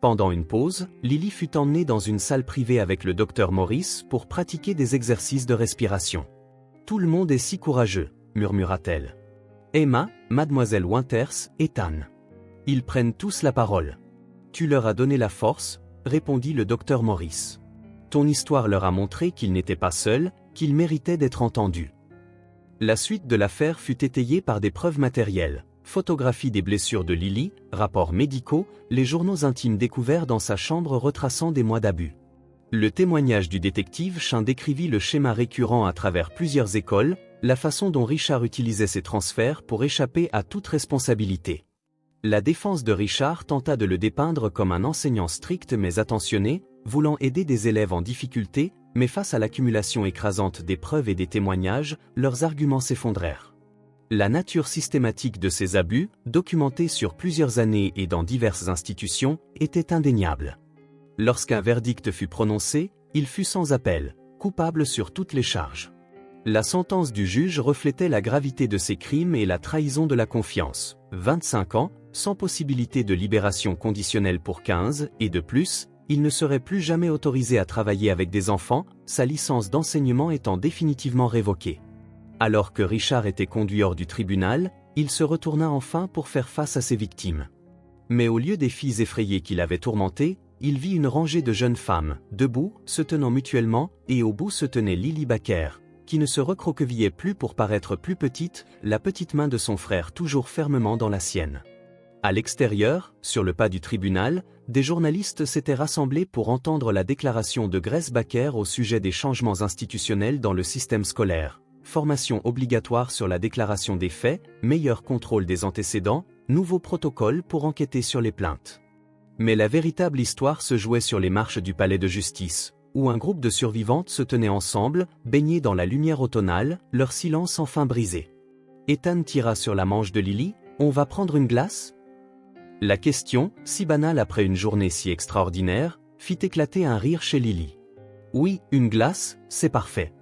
Pendant une pause, Lily fut emmenée dans une salle privée avec le docteur Morris pour pratiquer des exercices de respiration. « Tout le monde est si courageux », murmura-t-elle. Emma, Mademoiselle Winters, Ethan. Ils prennent tous la parole. Tu leur as donné la force, répondit le docteur Morris. Ton histoire leur a montré qu'ils n'étaient pas seuls, qu'ils méritaient d'être entendus. La suite de l'affaire fut étayée par des preuves matérielles, photographies des blessures de Lily, rapports médicaux, les journaux intimes découverts dans sa chambre retraçant des mois d'abus. Le témoignage du détective Chin décrivit le schéma récurrent à travers plusieurs écoles, la façon dont Richard utilisait ses transferts pour échapper à toute responsabilité. La défense de Richard tenta de le dépeindre comme un enseignant strict mais attentionné, voulant aider des élèves en difficulté, mais face à l'accumulation écrasante des preuves et des témoignages, leurs arguments s'effondrèrent. La nature systématique de ces abus, documentés sur plusieurs années et dans diverses institutions, était indéniable. Lorsqu'un verdict fut prononcé, il fut sans appel, coupable sur toutes les charges. La sentence du juge reflétait la gravité de ces crimes et la trahison de la confiance. 25 ans, sans possibilité de libération conditionnelle pour 15, et de plus, il ne serait plus jamais autorisé à travailler avec des enfants, sa licence d'enseignement étant définitivement révoquée. Alors que Richard était conduit hors du tribunal, il se retourna enfin pour faire face à ses victimes. Mais au lieu des filles effrayées qu'il avait tourmentées, il vit une rangée de jeunes femmes, debout, se tenant mutuellement, et au bout se tenait Lily Baker, qui ne se recroquevillait plus pour paraître plus petite, la petite main de son frère toujours fermement dans la sienne. À l'extérieur, sur le pas du tribunal, des journalistes s'étaient rassemblés pour entendre la déclaration de Grace Baker au sujet des changements institutionnels dans le système scolaire. Formation obligatoire sur la déclaration des faits, meilleur contrôle des antécédents, nouveaux protocoles pour enquêter sur les plaintes. Mais la véritable histoire se jouait sur les marches du palais de justice, où un groupe de survivantes se tenait ensemble, baignés dans la lumière automnale, leur silence enfin brisé. Ethan tira sur la manche de Lily, « On va prendre une glace ?» La question, si banale après une journée si extraordinaire, fit éclater un rire chez Lily. « Oui, une glace, c'est parfait. »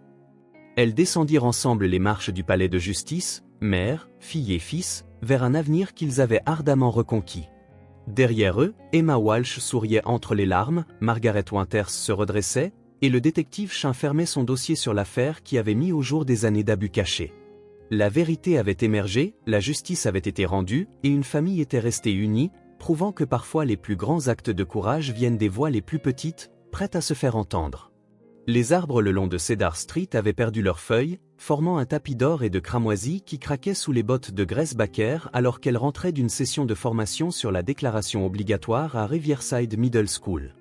Elles descendirent ensemble les marches du palais de justice, mère, fille et fils, vers un avenir qu'ils avaient ardemment reconquis. Derrière eux, Emma Walsh souriait entre les larmes, Margaret Winters se redressait, et le détective Chin fermait son dossier sur l'affaire qui avait mis au jour des années d'abus cachés. La vérité avait émergé, la justice avait été rendue, et une famille était restée unie, prouvant que parfois les plus grands actes de courage viennent des voix les plus petites, prêtes à se faire entendre. Les arbres le long de Cedar Street avaient perdu leurs feuilles, formant un tapis d'or et de cramoisis qui craquait sous les bottes de Grace Baker alors qu'elle rentrait d'une session de formation sur la déclaration obligatoire à Riverside Middle School.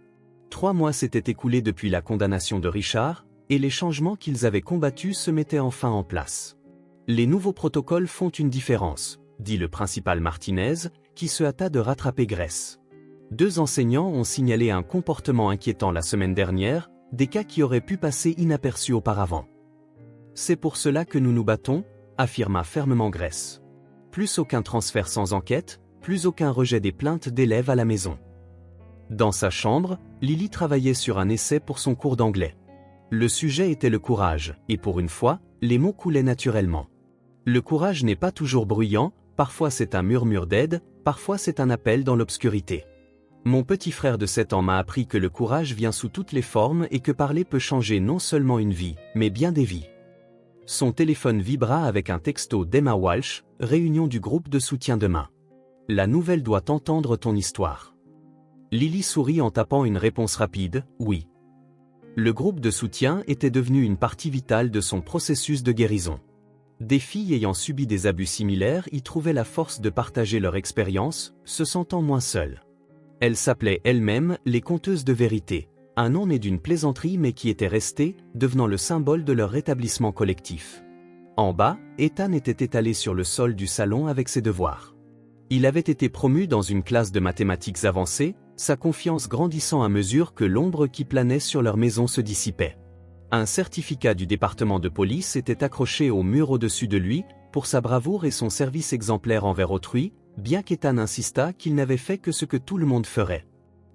3 mois s'étaient écoulés depuis la condamnation de Richard, et les changements qu'ils avaient combattus se mettaient enfin en place. Les nouveaux protocoles font une différence, dit le principal Martinez, qui se hâta de rattraper Grace. 2 enseignants ont signalé un comportement inquiétant la semaine dernière, des cas qui auraient pu passer inaperçus auparavant. C'est pour cela que nous nous battons, affirma fermement Grace. Plus aucun transfert sans enquête, plus aucun rejet des plaintes d'élèves à la maison. Dans sa chambre, Lily travaillait sur un essai pour son cours d'anglais. Le sujet était le courage, et pour une fois, les mots coulaient naturellement. Le courage n'est pas toujours bruyant, parfois c'est un murmure d'aide, parfois c'est un appel dans l'obscurité. Mon petit frère de 7 ans m'a appris que le courage vient sous toutes les formes et que parler peut changer non seulement une vie, mais bien des vies. Son téléphone vibra avec un texto d'Emma Walsh, réunion du groupe de soutien demain. La nouvelle doit entendre ton histoire. Lily sourit en tapant une réponse rapide, oui. Le groupe de soutien était devenu une partie vitale de son processus de guérison. Des filles ayant subi des abus similaires y trouvaient la force de partager leur expérience, se sentant moins seules. Elles s'appelaient elles-mêmes les conteuses de vérité, un nom né d'une plaisanterie mais qui était resté, devenant le symbole de leur rétablissement collectif. En bas, Ethan était étalé sur le sol du salon avec ses devoirs. Il avait été promu dans une classe de mathématiques avancées, sa confiance grandissant à mesure que l'ombre qui planait sur leur maison se dissipait. Un certificat du département de police était accroché au mur au-dessus de lui, pour sa bravoure et son service exemplaire envers autrui, bien qu'Ethan insistât qu'il n'avait fait que ce que tout le monde ferait.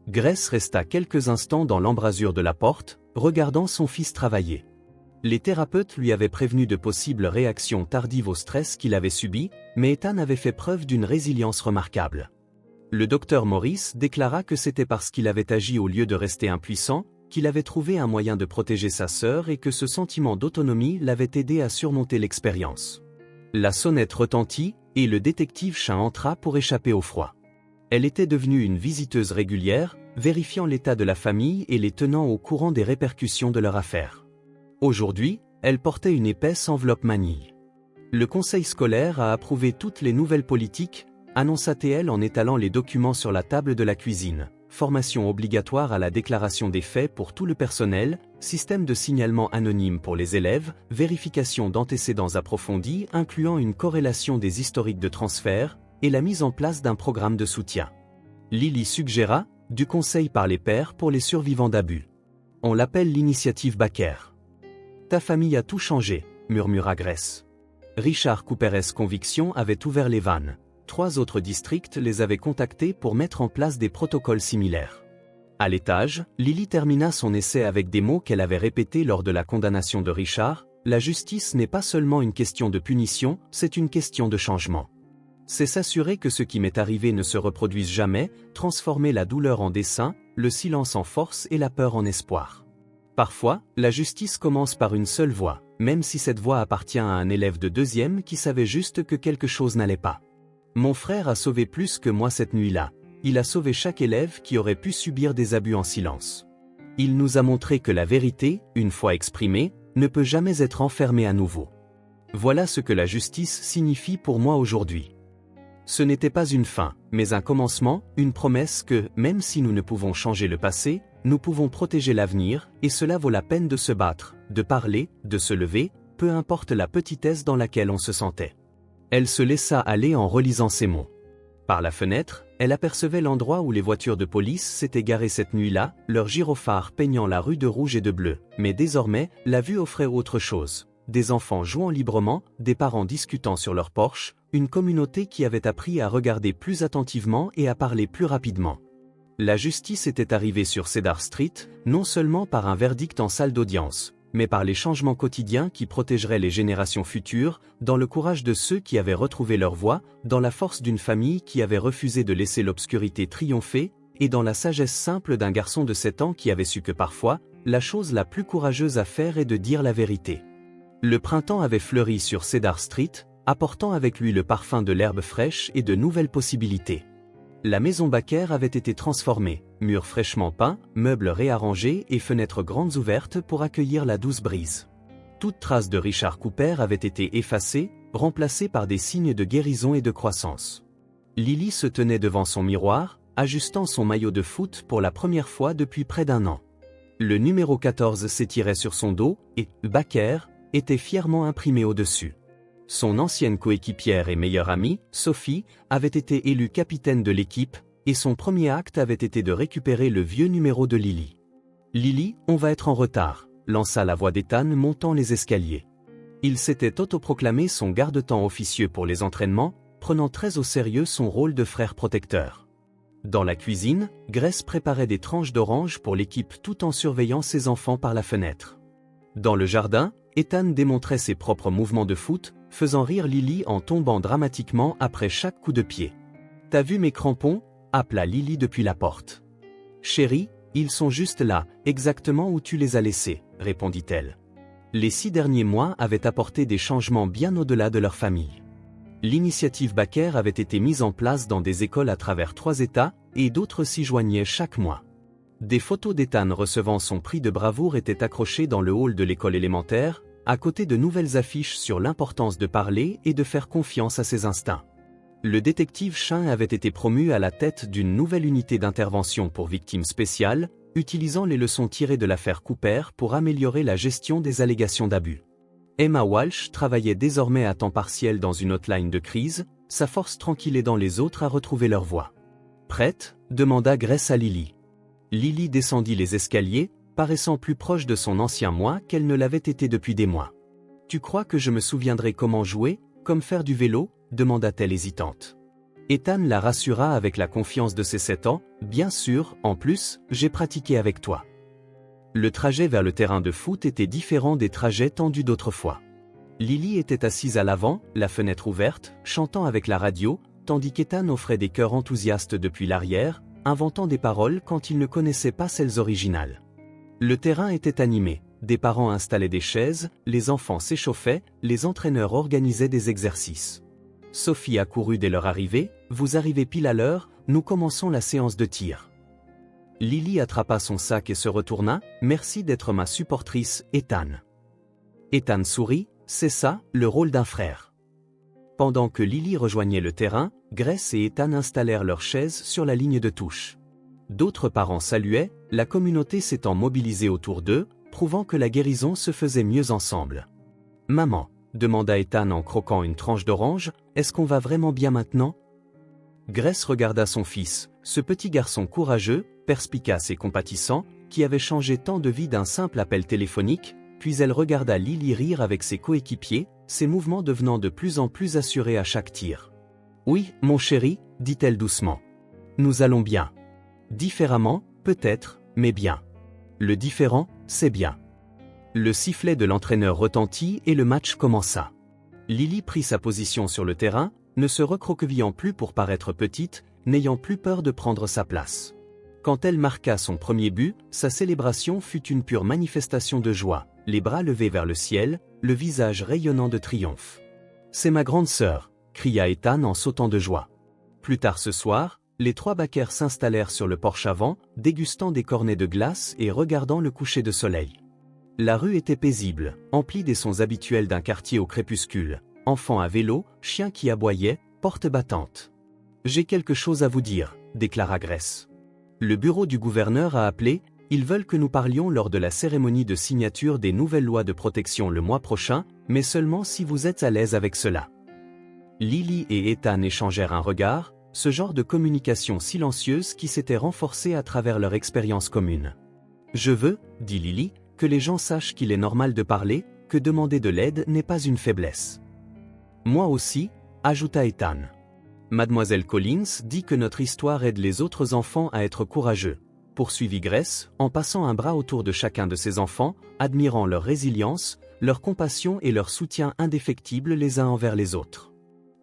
Grace resta quelques instants dans l'embrasure de la porte, regardant son fils travailler. Les thérapeutes lui avaient prévenu de possibles réactions tardives au stress qu'il avait subi, mais Ethan avait fait preuve d'une résilience remarquable. Le docteur Morris déclara que c'était parce qu'il avait agi au lieu de rester impuissant, qu'il avait trouvé un moyen de protéger sa sœur et que ce sentiment d'autonomie l'avait aidé à surmonter l'expérience. La sonnette retentit, et le détective Chin entra pour échapper au froid. Elle était devenue une visiteuse régulière, vérifiant l'état de la famille et les tenant au courant des répercussions de leur affaire. Aujourd'hui, elle portait une épaisse enveloppe manille. Le conseil scolaire a approuvé toutes les nouvelles politiques, annonça-t-elle en étalant les documents sur la table de la cuisine. Formation obligatoire à la déclaration des faits pour tout le personnel, système de signalement anonyme pour les élèves, vérification d'antécédents approfondis incluant une corrélation des historiques de transfert, et la mise en place d'un programme de soutien. Lily suggéra, du conseil par les pairs pour les survivants d'abus. On l'appelle l'initiative Baker. Ta famille a tout changé, murmura Grace. Richard Cooper's conviction avait ouvert les vannes. 3 autres districts les avaient contactés pour mettre en place des protocoles similaires. À l'étage, Lily termina son essai avec des mots qu'elle avait répétés lors de la condamnation de Richard. La justice n'est pas seulement une question de punition, c'est une question de changement. C'est s'assurer que ce qui m'est arrivé ne se reproduise jamais, transformer la douleur en dessein, le silence en force et la peur en espoir. Parfois, la justice commence par une seule voix, même si cette voix appartient à un élève de 2e qui savait juste que quelque chose n'allait pas. Mon frère a sauvé plus que moi cette nuit-là. Il a sauvé chaque élève qui aurait pu subir des abus en silence. Il nous a montré que la vérité, une fois exprimée, ne peut jamais être enfermée à nouveau. Voilà ce que la justice signifie pour moi aujourd'hui. Ce n'était pas une fin, mais un commencement, une promesse que, même si nous ne pouvons changer le passé, nous pouvons protéger l'avenir, et cela vaut la peine de se battre, de parler, de se lever, peu importe la petitesse dans laquelle on se sentait. Elle se laissa aller en relisant ces mots. Par la fenêtre, elle apercevait l'endroit où les voitures de police s'étaient garées cette nuit-là, leurs gyrophares peignant la rue de rouge et de bleu. Mais désormais, la vue offrait autre chose. Des enfants jouant librement, des parents discutant sur leur porche, une communauté qui avait appris à regarder plus attentivement et à parler plus rapidement. La justice était arrivée sur Cedar Street, non seulement par un verdict en salle d'audience, mais par les changements quotidiens qui protégeraient les générations futures, dans le courage de ceux qui avaient retrouvé leur voix, dans la force d'une famille qui avait refusé de laisser l'obscurité triompher, et dans la sagesse simple d'un garçon de 7 ans qui avait su que parfois, la chose la plus courageuse à faire est de dire la vérité. Le printemps avait fleuri sur Cedar Street, apportant avec lui le parfum de l'herbe fraîche et de nouvelles possibilités. La maison Baker avait été transformée, murs fraîchement peints, meubles réarrangés et fenêtres grandes ouvertes pour accueillir la douce brise. Toute trace de Richard Cooper avait été effacée, remplacée par des signes de guérison et de croissance. Lily se tenait devant son miroir, ajustant son maillot de foot pour la première fois depuis près d'1 an. Le numéro 14 s'étirait sur son dos, et Baker était fièrement imprimé au-dessus. Son ancienne coéquipière et meilleure amie, Sophie, avait été élue capitaine de l'équipe, et son premier acte avait été de récupérer le vieux numéro de Lily. « Lily, on va être en retard », lança la voix d'Ethan montant les escaliers. Il s'était autoproclamé son garde-temps officieux pour les entraînements, prenant très au sérieux son rôle de frère protecteur. Dans la cuisine, Grace préparait des tranches d'orange pour l'équipe tout en surveillant ses enfants par la fenêtre. Dans le jardin, Ethan démontrait ses propres mouvements de foot, faisant rire Lily en tombant dramatiquement après chaque coup de pied. « T'as vu mes crampons ?» appela Lily depuis la porte. « Chérie, ils sont juste là, exactement où tu les as laissés, » répondit-elle. Les 6 derniers mois avaient apporté des changements bien au-delà de leur famille. L'initiative Baker avait été mise en place dans des écoles à travers 3 États, et d'autres s'y joignaient chaque mois. Des photos d'Ethan recevant son prix de bravoure étaient accrochées dans le hall de l'école élémentaire, à côté de nouvelles affiches sur l'importance de parler et de faire confiance à ses instincts. Le détective Chin avait été promu à la tête d'une nouvelle unité d'intervention pour victimes spéciales, utilisant les leçons tirées de l'affaire Cooper pour améliorer la gestion des allégations d'abus. Emma Walsh travaillait désormais à temps partiel dans une hotline de crise, sa force tranquille aidant les autres à retrouver leur voie. « Prête ?» demanda Grace à Lily. Lily descendit les escaliers, paraissant plus proche de son ancien moi qu'elle ne l'avait été depuis des mois. « Tu crois que je me souviendrai comment jouer, comme faire du vélo ?» demanda-t-elle hésitante. Ethan la rassura avec la confiance de ses 7 ans, « Bien sûr, en plus, j'ai pratiqué avec toi. » Le trajet vers le terrain de foot était différent des trajets tendus d'autrefois. Lily était assise à l'avant, la fenêtre ouverte, chantant avec la radio, tandis qu'Ethan offrait des chœurs enthousiastes depuis l'arrière, inventant des paroles quand il ne connaissait pas celles originales. Le terrain était animé, des parents installaient des chaises, les enfants s'échauffaient, les entraîneurs organisaient des exercices. Sophie accourut dès leur arrivée, « Vous arrivez pile à l'heure, nous commençons la séance de tir. » Lily attrapa son sac et se retourna, « Merci d'être ma supportrice, Ethan. » Ethan sourit, « C'est ça, le rôle d'un frère. » Pendant que Lily rejoignait le terrain, Grace et Ethan installèrent leurs chaises sur la ligne de touche. D'autres parents saluaient, la communauté s'étant mobilisée autour d'eux, prouvant que la guérison se faisait mieux ensemble. « Maman, » demanda Ethan en croquant une tranche d'orange, « est-ce qu'on va vraiment bien maintenant ?» Grace regarda son fils, ce petit garçon courageux, perspicace et compatissant, qui avait changé tant de vies d'un simple appel téléphonique, puis elle regarda Lily rire avec ses coéquipiers, ses mouvements devenant de plus en plus assurés à chaque tir. « Oui, mon chéri, » dit-elle doucement. « Nous allons bien. Différemment, peut-être, mais bien. Le différent, c'est bien. » Le sifflet de l'entraîneur retentit et le match commença. Lily prit sa position sur le terrain, ne se recroquevillant plus pour paraître petite, n'ayant plus peur de prendre sa place. Quand elle marqua son premier but, sa célébration fut une pure manifestation de joie, les bras levés vers le ciel, le visage rayonnant de triomphe. « C'est ma grande sœur !» cria Ethan en sautant de joie. Plus tard ce soir, les 3 Baker s'installèrent sur le porche avant, dégustant des cornets de glace et regardant le coucher de soleil. La rue était paisible, emplie des sons habituels d'un quartier au crépuscule. Enfants à vélo, chiens qui aboyaient, portes battantes. « J'ai quelque chose à vous dire », déclara Grace. Le bureau du gouverneur a appelé, ils veulent que nous parlions lors de la cérémonie de signature des nouvelles lois de protection le mois prochain, mais seulement si vous êtes à l'aise avec cela. Lily et Ethan échangèrent un regard, ce genre de communication silencieuse qui s'était renforcée à travers leur expérience commune. « Je veux, » dit Lily, « que les gens sachent qu'il est normal de parler, que demander de l'aide n'est pas une faiblesse. » Moi aussi, ajouta Ethan. Mademoiselle Collins dit que notre histoire aide les autres enfants à être courageux, poursuivit Grace, en passant un bras autour de chacun de ses enfants, admirant leur résilience, leur compassion et leur soutien indéfectible les uns envers les autres.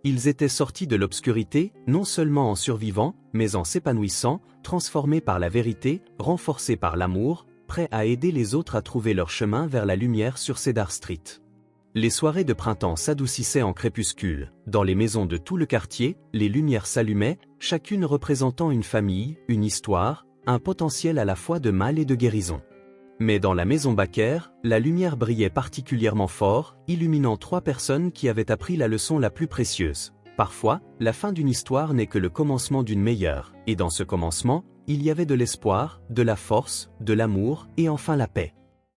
Ils étaient sortis de l'obscurité, non seulement en survivant, mais en s'épanouissant, transformés par la vérité, renforcés par l'amour, prêts à aider les autres à trouver leur chemin vers la lumière sur Cedar Street. Les soirées de printemps s'adoucissaient en crépuscule. Dans les maisons de tout le quartier, les lumières s'allumaient, chacune représentant une famille, une histoire, un potentiel à la fois de mal et de guérison. Mais dans la maison Baker, la lumière brillait particulièrement fort, illuminant 3 personnes qui avaient appris la leçon la plus précieuse. Parfois, la fin d'une histoire n'est que le commencement d'une meilleure, et dans ce commencement, il y avait de l'espoir, de la force, de l'amour, et enfin la paix.